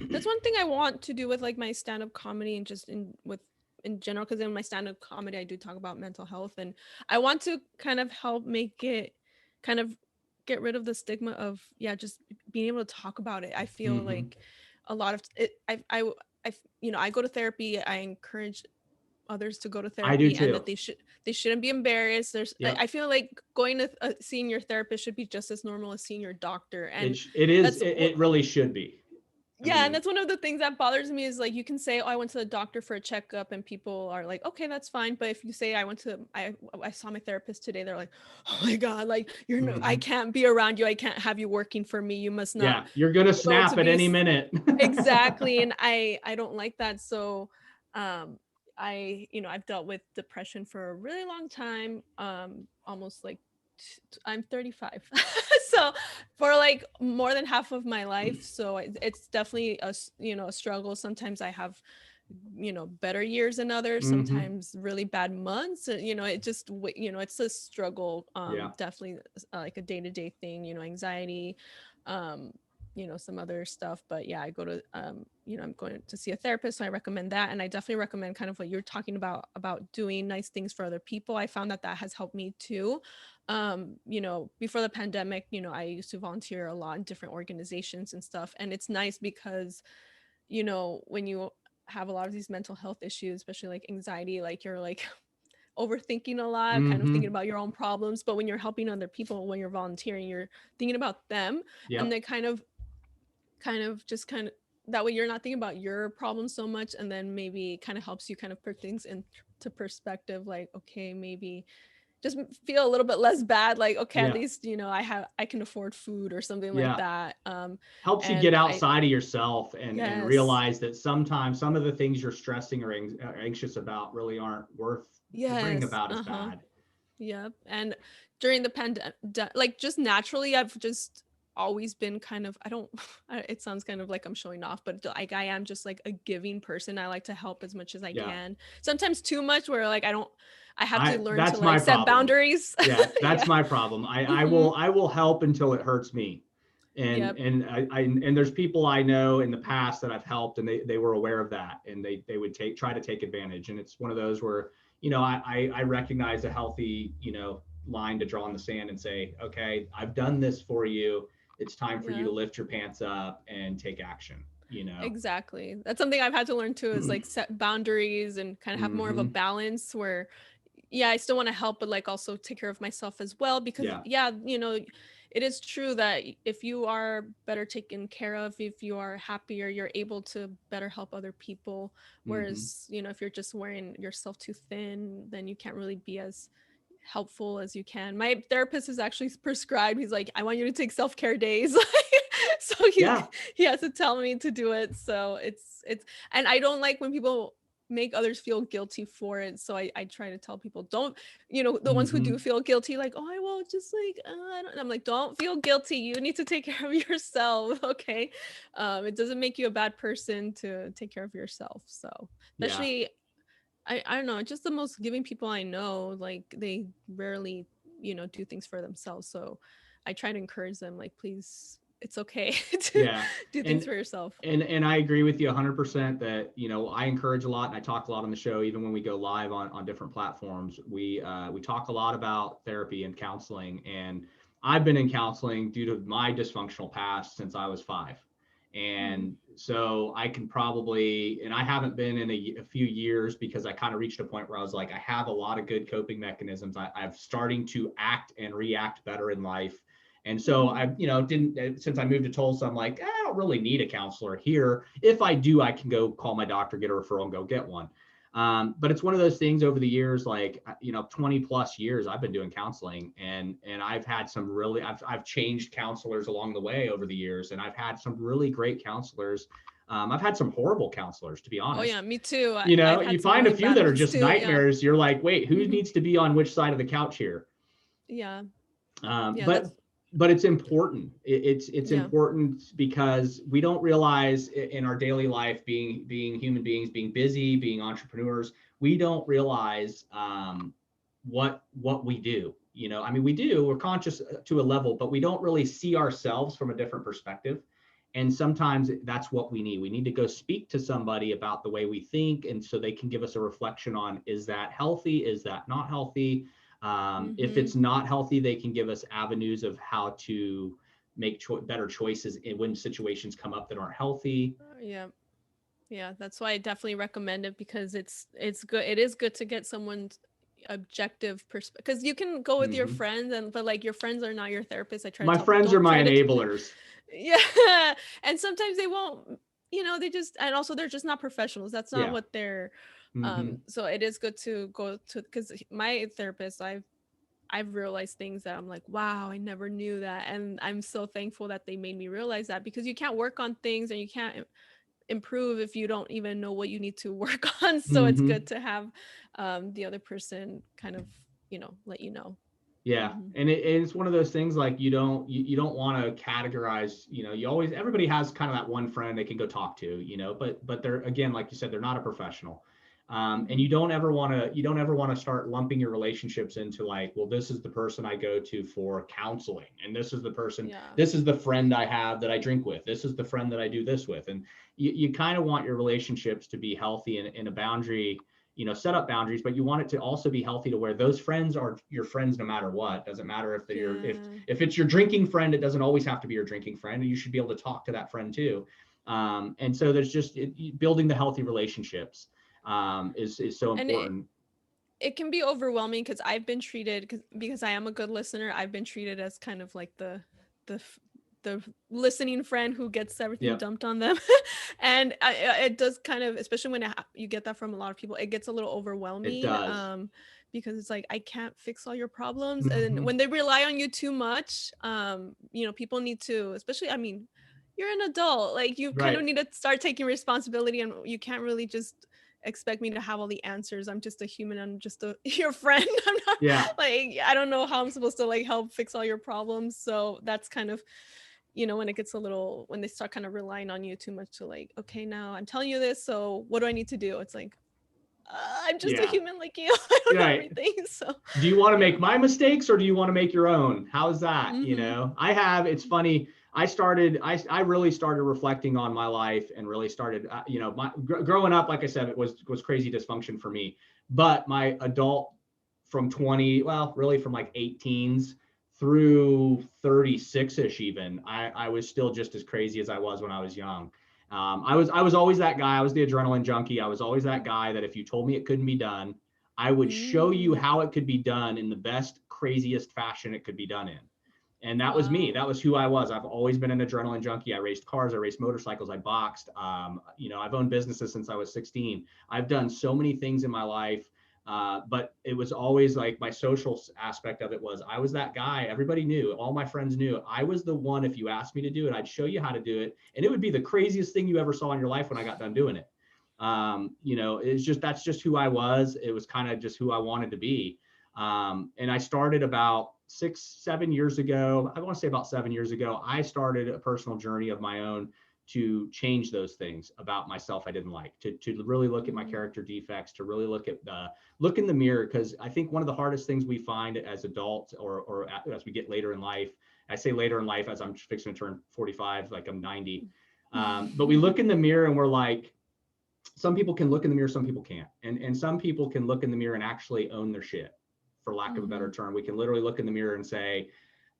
that's one thing I want to do with like my stand-up comedy and just in general, because in my stand-up comedy I do talk about mental health, and I want to kind of help make it kind of get rid of the stigma of just being able to talk about it. I feel like a lot of it. I go to therapy. I encourage others to go to therapy. I do too. And that they shouldn't be embarrassed. I feel like going to seeing your therapist should be just as normal as seeing your doctor, and it really should be. And that's one of the things that bothers me is like, you can say, oh, I went to the doctor for a checkup, and people are like, okay, that's fine. But if you say I saw my therapist today, they're like, oh my God, like I can't be around you. I can't have you working for me. You must not. Yeah, you're gonna snap at any minute. Exactly. And I don't like that. So I've dealt with depression for a really long time, almost like I'm 35. So for like more than half of my life. So it's definitely a struggle. Sometimes I have, better years than others, sometimes really bad months. It just, it's a struggle. Definitely like a day-to-day thing, anxiety, some other stuff. But I go to, I'm going to see a therapist. So I recommend that. And I definitely recommend kind of what you're talking about doing nice things for other people. I found that has helped me too. Before the pandemic, I used to volunteer a lot in different organizations and stuff. And it's nice because, when you have a lot of these mental health issues, especially like anxiety, like you're like overthinking a lot, kind of thinking about your own problems. But when you're helping other people, when you're volunteering, you're thinking about them. And they kind of that way you're not thinking about your problems so much. And then maybe kind of helps you kind of put things into perspective, like, okay, maybe just feel a little bit less bad, like, okay, at least I can afford food or something like that. Helps you get outside of yourself and realize that sometimes some of the things you're stressing or anxious about really aren't worth worrying about as bad. And during the pandemic, like just naturally, I've just always been kind of, it sounds kind of like I'm showing off, but like I am just like a giving person. I like to help as much as I can, sometimes too much, where like I have to learn to like set boundaries. That's my problem. I will help until it hurts me. And and there's people I know in the past that I've helped, and they were aware of that, and they would try to take advantage. And it's one of those where, I recognize a healthy, line to draw in the sand and say, okay, I've done this for you. It's time for you to lift your pants up and take action. Exactly. That's something I've had to learn too, is like set boundaries and kind of have more of a balance where I still want to help, but like also take care of myself as well, because it is true that if you are better taken care of, if you are happier, you're able to better help other people. Whereas, if you're just wearing yourself too thin, then you can't really be as helpful as you can. My therapist is actually prescribed, he's like, I want you to take self-care days. So he has to tell me to do it. So it's and I don't like when people make others feel guilty for it. So I try to tell people, don't, the ones who do feel guilty, like, oh, I will just like, I'm like, don't feel guilty. You need to take care of yourself. Okay. It doesn't make you a bad person to take care of yourself. So especially, I don't know, just the most giving people I know, like they rarely, do things for themselves. So I try to encourage them, like, please, it's okay to do things for yourself. And I agree with you 100% that, I encourage a lot, and I talk a lot on the show, even when we go live on different platforms. We talk a lot about therapy and counseling, and I've been in counseling due to my dysfunctional past since I was 5. And so I can probably, and I haven't been in a few years, because I kind of reached a point where I was like, I have a lot of good coping mechanisms. I'm starting to act and react better in life. And so I, since I moved to Tulsa, I'm like, I don't really need a counselor here. If I do, I can go call my doctor, get a referral, and go get one. But it's one of those things over the years, like, 20 plus years I've been doing counseling, and I've had some really, I've changed counselors along the way over the years, and I've had some really great counselors. I've had some horrible counselors, to be Oh honest. yeah, me too. I've You had some find a really few bad that are ones just too. Yeah. nightmares. You're like, wait, who Mhm. needs to be on which side of the couch here? Yeah. Um, Yeah. but That's but it's important. It's yeah. important because we don't realize in our daily life, being human beings, being busy, being entrepreneurs, we don't realize what we do. I mean, we do. We're conscious to a level, but we don't really see ourselves from a different perspective. And sometimes that's what we need. We need to go speak to somebody about the way we think, and so they can give us a reflection on, is that healthy? Is that not healthy? If Mm-hmm. it's not healthy, they can give us avenues of how to make better choices when situations come up that aren't healthy. Yeah. Yeah. That's why I definitely recommend it, because it's good. It is good to get someone's objective perspective, because you can go with your Hmm. friends, but like your friends are not your therapist. I try to My tell people, friends are don't my try to enablers. yeah. And sometimes they won't, they just, and also they're just not professionals. That's not Yeah. what they're Hmm. so it is good to go to, because my therapist, I've realized things that I'm like, wow, I never knew that. And I'm so thankful that they made me realize that, because you can't work on things and you can't improve if you don't even know what you need to work on. So it's Hmm. good to have the other person kind of, let you know. Yeah, Hmm. and it's one of those things, like, you don't want to categorize. You always, everybody has kind of that one friend they can go talk to. But they're, again, like you said, they're not a professional. And Hmm. you don't ever want to start lumping your relationships into, like, well, this is the person I go to for counseling, and Yeah. this is the friend I have that I drink with, this is the friend that I do this with. And you kind of want your relationships to be healthy, in a boundary, set up boundaries, but you want it to also be healthy to where those friends are your friends no matter what. Doesn't matter if they're Yeah. if it's your drinking friend, it doesn't always have to be your drinking friend, and you should be able to talk to that friend too. And so there's just building the healthy relationships is so And important. it can be overwhelming, because I've been treated, because I am a good listener. I've been treated as kind of like the the listening friend who gets everything Yep, dumped on them. And it does kind of, especially when you get that from a lot of people, it gets a little it overwhelming, does. because it's like, I can't fix all your problems. And Hmm. when they rely on you too much, people need to, especially, I mean, you're an adult, like, you kind of Right. need to start taking responsibility, and you can't really just expect me to have all the answers. I'm just a human. I'm just your friend. I'm not, Yeah. like, I don't know how I'm supposed to like help fix all your problems. So that's kind of, when it gets a little, when they start kind of relying on you too much to, like, okay, now I'm telling you this, so what do I need to do? It's like, I'm just a Yeah. human like you. I don't know Right. everything. So Do you want to yeah. make my mistakes, or do you want to make your own? How's that? Mm-hmm. It's funny. I really started reflecting on my life, and really started, growing up, like I said, it was crazy dysfunction for me. But my adult, from 20, well, really from like 18s through 36ish, even, I was still just as crazy as I was when I was young. I was always that guy. I was the adrenaline junkie. I was always that guy that if you told me it couldn't be done, I would show you Mm. how it could be done in the best, craziest fashion it could be done in. And that was me. Wow. That was who I was. I've always been an adrenaline junkie. I raced cars. I raced motorcycles. I boxed. I've owned businesses since I was 16. I've done so many things in my life. But it was always like, my social aspect of it was, I was that guy. Everybody knew. All my friends knew. I was the one. If you asked me to do it, I'd show you how to do it. And it would be the craziest thing you ever saw in your life when I got done doing it. It's just, that's just who I was. It was kind of just who I wanted to be. And I started about 7 years ago. I want to say about 7 years ago, I started a personal journey of my own to change those things about myself I didn't like, to really look at my Mm. character defects, to really look in the mirror. Because I think one of the hardest things we find as adults, or as we get later in life, I say later in life as I'm fixing to turn 45, like I'm 90. But we look in the mirror and we're like, some people can look in the mirror, some people can't. And some people can look in the mirror and actually own their shit, for lack of a better Mm-hmm. term. We can literally look in the mirror and say,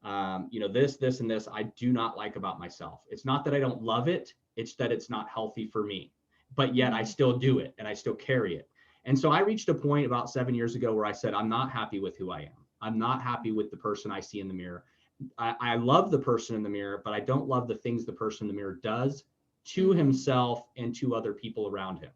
this, and this, I do not like about myself. It's not that I don't love it, it's that it's not healthy for me. But yet I Mm. still do it, and I still carry it. And so I reached a point about 7 years ago where I said, I'm not happy with who I am. I'm not happy with the person I see in the mirror. I love the person in the mirror, but I don't love the things the person in the mirror does to Mm-hmm. himself and to other people around him.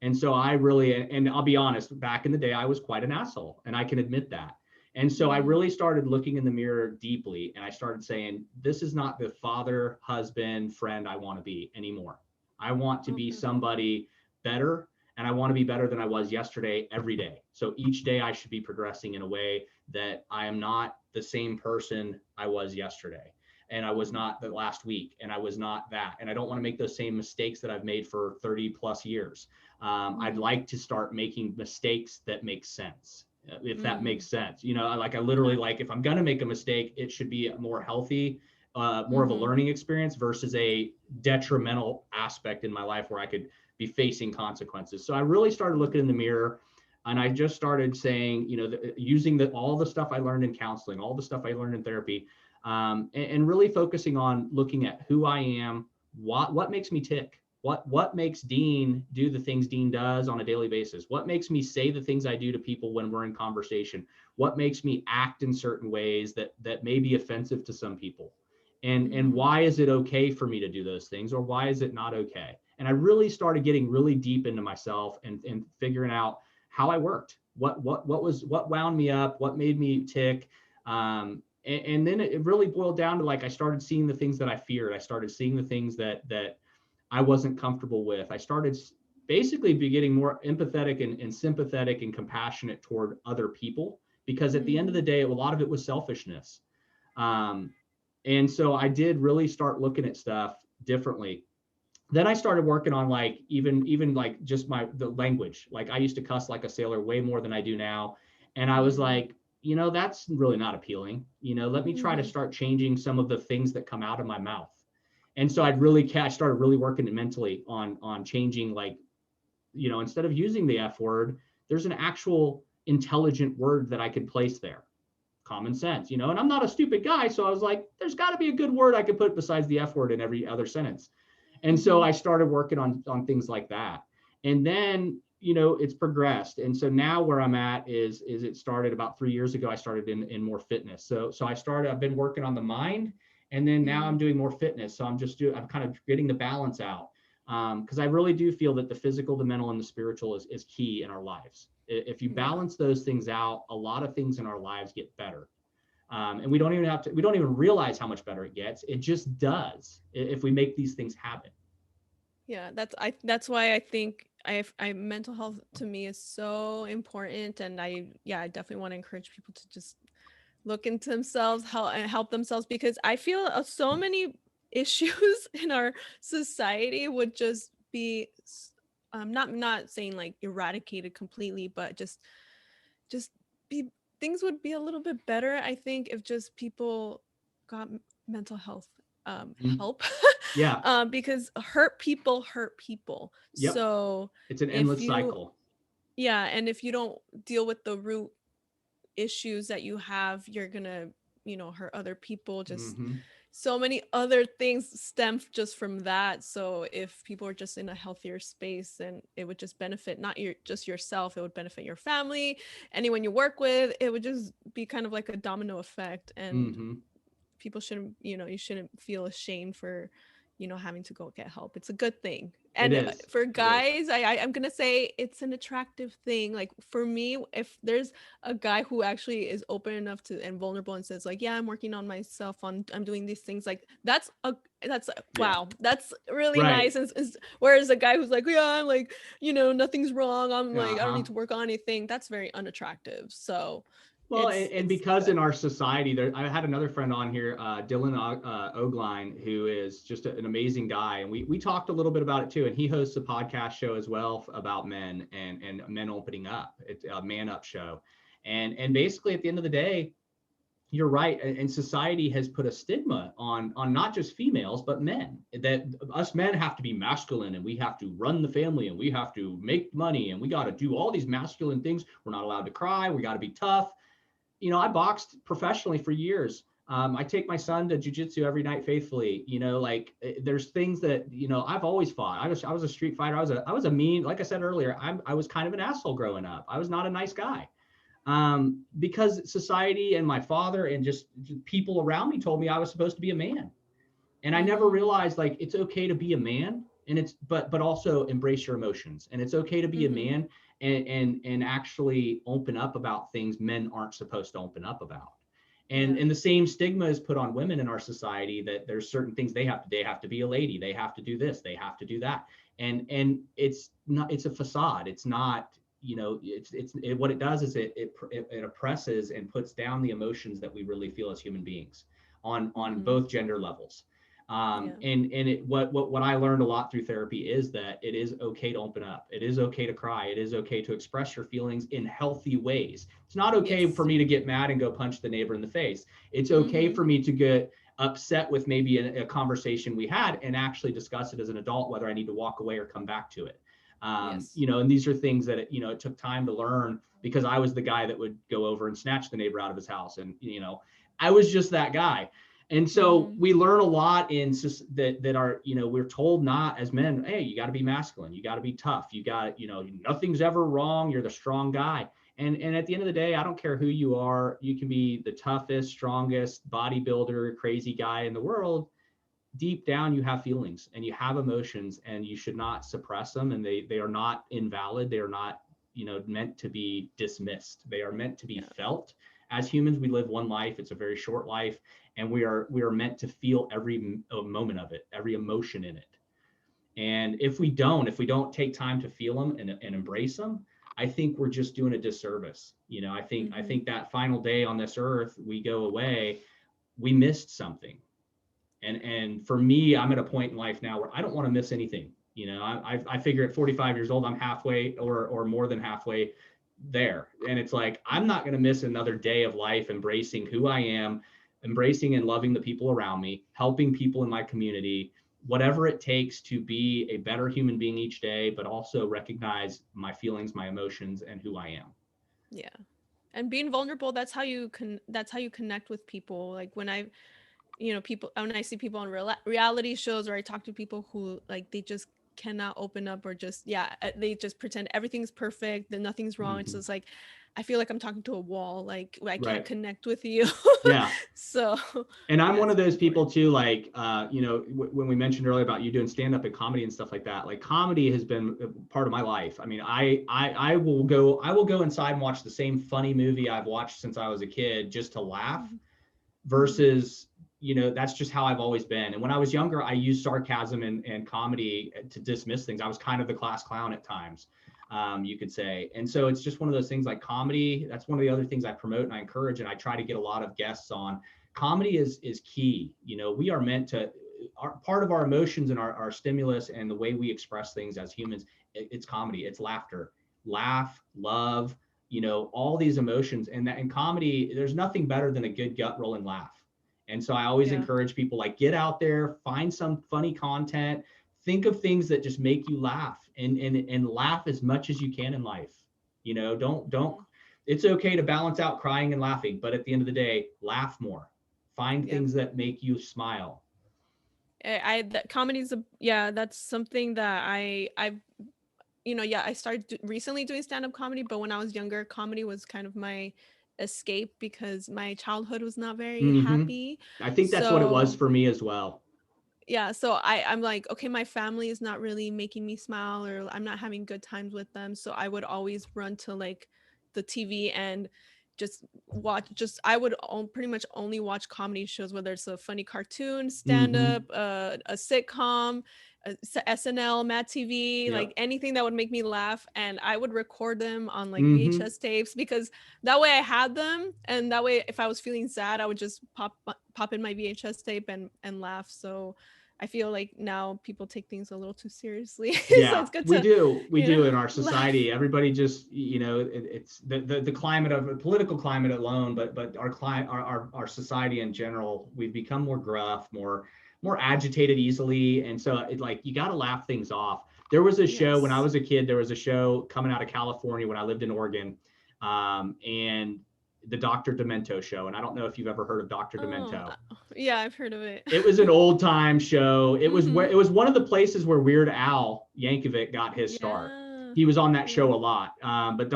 And so I really, and I'll be honest, back in the day, I was quite an asshole, and I can admit that. And so I really started looking in the mirror deeply, and I started saying, this is not the father, husband, friend I want to be anymore. I want to be somebody better, and I want to be better than I was yesterday every day. So each day I should be progressing in a way that I am not the same person I was yesterday. And I was not the last week, and I was not that. And I don't want to make those same mistakes that I've made for 30 plus years. I'd like to start making mistakes that make sense, if that makes sense. You know, I literally, like, if I'm going to make a mistake, it should be a more healthy, more of a learning experience versus a detrimental aspect in my life where I could be facing consequences. So I really started looking in the mirror, and I just started saying, you know, using all the stuff I learned in counseling, all the stuff I learned in therapy, and really focusing on looking at who I am, what makes me tick, what makes Dean do the things Dean does on a daily basis, what makes me say the things I do to people when we're in conversation, what makes me act in certain ways that may be offensive to some people, and why is it okay for me to do those things, or why is it not okay? And I really started getting really deep into myself and figuring out how I worked, what wound me up, what made me tick. And then it really boiled down to, like, I started seeing the things that I feared. I started seeing the things that I wasn't comfortable with. I started basically getting more empathetic and sympathetic and compassionate toward other people, because at the end of the day, a lot of it was selfishness. And so I did really start looking at stuff differently. Then I started working on, like, even like just the language. Like, I used to cuss like a sailor way more than I do now. And I was like, you know, that's really not appealing. You know, let me try to start changing some of the things that come out of my mouth. And so I started really working mentally on changing, like, you know, instead of using the F word, there's an actual intelligent word that I could place there. Common sense, you know, and I'm not a stupid guy. So I was like, there's got to be a good word I could put besides the F word in every other sentence. And so I started working on things like that. And then, you know, it's progressed. And so now where I'm at is it started about 3 years ago. I started in more fitness. So I've been working on the mind, and then now I'm doing more fitness. So I'm kind of getting the balance out. Because I really do feel that the physical, the mental, and the spiritual is key in our lives. If you balance those things out, a lot of things in our lives get better. And we don't even realize how much better it gets. It just does if we make these things happen. Yeah, that's why I think mental health to me is so important, and I definitely want to encourage people to just look into themselves, help themselves, because I feel so many issues in our society would just be not saying like eradicated completely, but just be things would be a little bit better, I think, if just people got mental health help. Yeah. Because hurt people. Yep. So It's an endless cycle. Yeah, and if you don't deal with the root issues that you have, you're gonna, hurt other people. Just so many other things stem just from that. So if people are just in a healthier space, then it would just benefit not just yourself, it would benefit your family, anyone you work with. It would just be kind of like a domino effect. And people shouldn't, you shouldn't feel ashamed for, having to go get help. It's a good thing. And for guys, I'm gonna say it's an attractive thing. Like, for me, if there's a guy who actually is open enough to and vulnerable and says, like, yeah, I'm working on myself, I'm doing these things, like, that's wow, that's really nice. And whereas a guy who's like, yeah, I'm like, nothing's wrong, I'm like, I don't need to work on anything, that's very unattractive. So well, and because in our society, I had another friend on here, Dylan Ogline, who is just an amazing guy. And we talked a little bit about it too. And he hosts a podcast show as well about men and men opening up. It's a Man Up show. And basically at the end of the day, you're right. And society has put a stigma on not just females, but men, that us men have to be masculine, and we have to run the family, and we have to make money, and we got to do all these masculine things. We're not allowed to cry. We got to be tough. I boxed professionally for years. I take my son to jiu-jitsu every night faithfully. There's things that, I've always fought. I was a street fighter. I was a mean, like I said earlier, I was kind of an asshole growing up. I was not a nice guy. Because society and my father and just people around me told me I was supposed to be a man. And I never realized, like, it's okay to be a man, And it's, but also embrace your emotions. And it's okay to be a man and actually open up about things men aren't supposed to open up about. And the same stigma is put on women in our society, that there's certain things they have to be a lady, they have to do this, they have to do that. And it's not, it's a facade. It's not, you know, what it does is it oppresses and puts down the emotions that we really feel as human beings on both gender levels. What I learned a lot through therapy is that it is okay to open up. It is okay to cry. It is okay to express your feelings in healthy ways. It's not okay for me to get mad and go punch the neighbor in the face. It's okay for me to get upset with maybe a conversation we had and actually discuss it as an adult, whether I need to walk away or come back to it. You know, and these are things that, you know, it took time to learn, because I was the guy that would go over and snatch the neighbor out of his house. And, you know, I was just that guy. And so we learn a lot in that are, you know, we're told not as men, hey, you got to be masculine, you got to be tough, you got, you know, nothing's ever wrong, you're the strong guy. And at the end of the day, I don't care who you are, you can be the toughest, strongest bodybuilder, crazy guy in the world. Deep down, you have feelings and you have emotions, and you should not suppress them. And they are not invalid. They are not, you know, meant to be dismissed. They are meant to be felt. As humans, we live one life. It's a very short life. And we are meant to feel every moment of it, every emotion in it. And if we don't take time to feel them and embrace them, I think we're just doing a disservice. You know, I think that final day on this earth, we go away, we missed something. And for me, I'm at a point in life now where I don't want to miss anything. You know, I figure at 45 years old, I'm halfway or more than halfway there. And it's like, I'm not going to miss another day of life embracing who I am, embracing and loving the people around me, helping people in my community, whatever it takes to be a better human being each day, but also recognize my feelings, my emotions, and who I am. Yeah. And being vulnerable, that's how you connect with people. Like when I see people on reality shows, or I talk to people who like, they just cannot open up, or just, they just pretend everything's perfect, that nothing's wrong. So it's like, I feel like I'm talking to a wall, like I can't connect with you. So, and I'm one of those people too, like, you know, when we mentioned earlier about you doing stand-up and comedy and stuff like that, like comedy has been part of my life. I mean, I will go inside and watch the same funny movie I've watched since I was a kid just to laugh, versus, you know, that's just how I've always been. And when I was younger, I used sarcasm and comedy to dismiss things. I was kind of the class clown at times, you could say. And so it's just one of those things, like comedy, that's one of the other things I promote and I encourage, and I try to get a lot of guests on. Comedy is key. You know, we are meant to, part of our emotions and our stimulus and the way we express things as humans, it's comedy, it's laughter, laugh, love, you know, all these emotions. And that in comedy, there's nothing better than a good gut rolling laugh. And so I always encourage people, like, get out there, find some funny content, think of things that just make you laugh, and laugh as much as you can in life. You know, don't, it's okay to balance out crying and laughing, but at the end of the day, laugh more, find things that make you smile. Comedy's that's something that I've, you know, I started recently doing stand-up comedy, but when I was younger, comedy was kind of my escape because my childhood was not very happy. I think that's what it was for me as well. So I'm like, okay, my family is not really making me smile, or I'm not having good times with them. So I would always run to like the TV and just watch, I would pretty much only watch comedy shows, whether it's a funny cartoon, stand-up, a sitcom, SNL, Mad TV, like anything that would make me laugh. And I would record them on like VHS tapes, because that way I had them. And that way, if I was feeling sad, I would just pop in my VHS tape and laugh. So I feel like now people take things a little too seriously. Yeah, so it's good we do in our society. Laugh. Everybody just, you know, it's the climate of the political climate alone, but our society in general, we've become more gruff, more agitated easily. And so it, like, you got to laugh things off. There was a show when I was a kid, there was a show coming out of California when I lived in Oregon, and the Dr. Demento show. And I don't know if you've ever heard of Dr. Demento. Yeah, I've heard of it. It was an old time show. It was where, it was one of the places where Weird Al Yankovic got his start. He was on that show a lot. But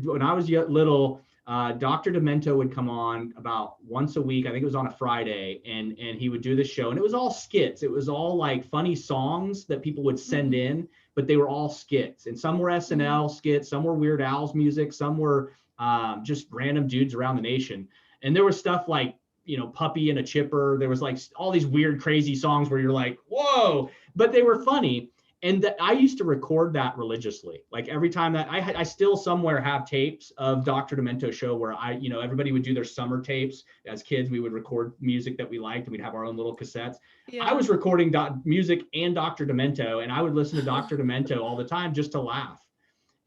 when I was little, Dr. Demento would come on about once a week. I think it was on a Friday, and he would do the show, and it was all skits. It was all like funny songs that people would send in, but they were all skits, and some were SNL skits, some were Weird Al's music, some were just random dudes around the nation. And there was stuff like, Puppy and a Chipper. There was like all these weird, crazy songs where you're like, whoa, but they were funny. And I used to record that religiously. Like every time that I still somewhere have tapes of Dr. Demento show where everybody would do their summer tapes. As kids, we would record music that we liked, and we'd have our own little cassettes. Yeah. I was recording music and Dr. Demento, and I would listen to Dr. Demento all the time just to laugh.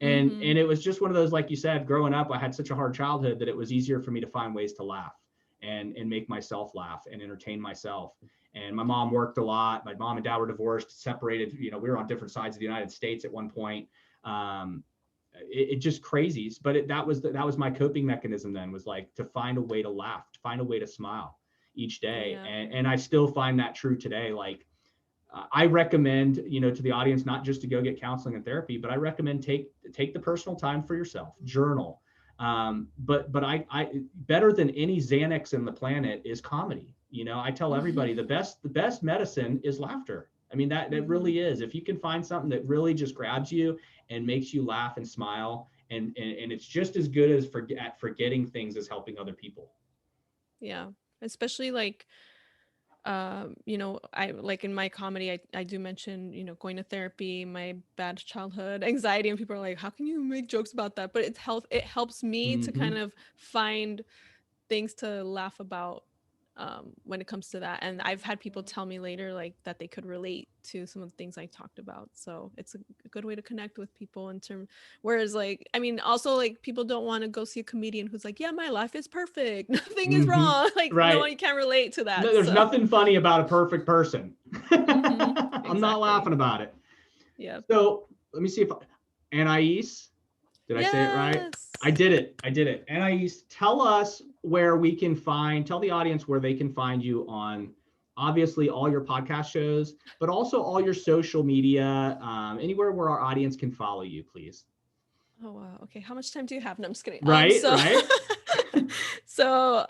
And it was just one of those, like you said, growing up, I had such a hard childhood that it was easier for me to find ways to laugh and make myself laugh and entertain myself. And my mom worked a lot. My mom and dad were divorced, separated. We were on different sides of the United States at one point. It just crazy. But that was my coping mechanism then, was like to find a way to laugh, to find a way to smile each day. Yeah. And I still find that true today. Like I recommend, to the audience, not just to go get counseling and therapy, but I recommend take the personal time for yourself, journal. But I better than any Xanax in the planet is comedy. I tell everybody the best medicine is laughter. I mean, that really is. If you can find something that really just grabs you and makes you laugh and smile, and it's just as good as at forgetting things as helping other people. Yeah, especially like, I like in my comedy, I do mention, going to therapy, my bad childhood anxiety, and people are like, how can you make jokes about that? But it helps me to kind of find things to laugh about when it comes to that. And I've had people tell me later like that they could relate to some of the things I talked about. So it's a good way to connect with people whereas like, I mean, also like people don't want to go see a comedian who's like, yeah, my life is perfect. Nothing is wrong. Like, right. No, you can't relate to that. No, there's nothing funny about a perfect person. Exactly. I'm not laughing about it. Yeah. So let me see if Anais, did I say it right? I did it. Anais, tell us where we can tell the audience where they can find you on obviously all your podcast shows, but also all your social media, anywhere where our audience can follow you, please. Oh, wow. Okay. How much time do you have? No, I'm just kidding. Right. So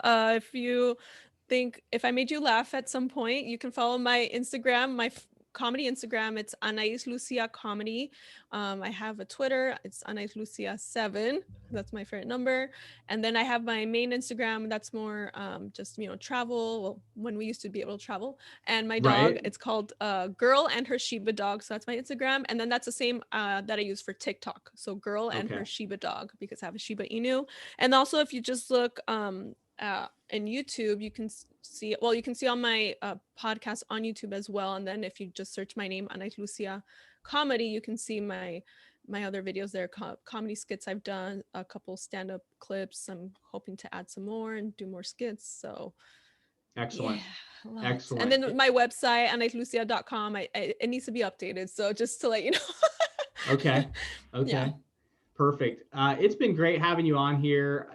if I made you laugh at some point, you can follow my Instagram, my comedy Instagram. It's Anais Lucia Comedy. I have a Twitter. It's Anais Lucia 7. That's my favorite number. And then I have my main Instagram. That's more just, travel. Well, when we used to be able to travel. And my dog, it's called Girl and Her Shiba Dog. So that's my Instagram. And then that's the same that I use for TikTok. So Girl and Her Shiba Dog, because I have a Shiba Inu. And also if you just look in YouTube, you can see on my podcast on YouTube as well. And then if you just search my name, Anais Lucia Comedy, you can see my other videos there, comedy skits I've done, a couple stand-up clips. I'm hoping to add some more and do more skits. So excellent. Yeah, excellent. And then my website, anaislucia.com, it needs to be updated. So just to let you know. Okay. Yeah. Perfect. It's been great having you on here.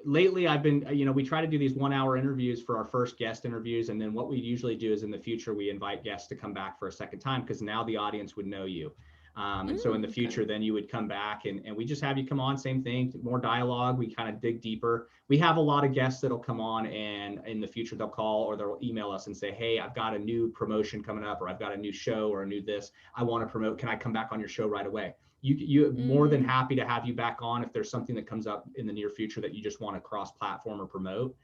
Lately I've been, we try to do these 1-hour interviews for our first guest interviews. And then what we usually do is in the future, we invite guests to come back for a second time, because now the audience would know you. And so in the future, then you would come back and we just have you come on, same thing, more dialogue. We kind of dig deeper. We have a lot of guests that'll come on, and in the future they'll call or they'll email us and say, hey, I've got a new promotion coming up, or I've got a new show or a new this I want to promote. Can I come back on your show right away? You more than happy to have you back on. If there's something that comes up in the near future that you just want to cross-platform or promote,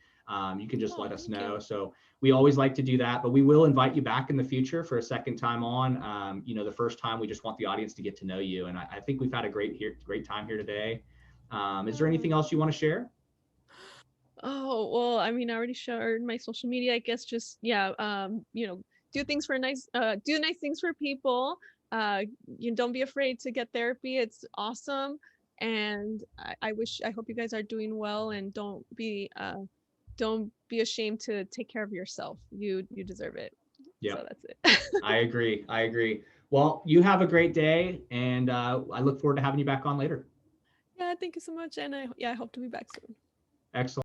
you can just let us know. So we always like to do that, but we will invite you back in the future for a second time on. The first time we just want the audience to get to know you. And I think we've had a great time here today. Is there anything else you want to share? Oh, well, I mean, I already shared my social media, I guess. Just, do things do nice things for people. You don't be afraid to get therapy. It's awesome. And I hope you guys are doing well, and don't be ashamed to take care of yourself. You deserve it. Yeah. So that's it. I agree. Well, you have a great day, and I look forward to having you back on later. Yeah, thank you so much. And I hope to be back soon. Excellent.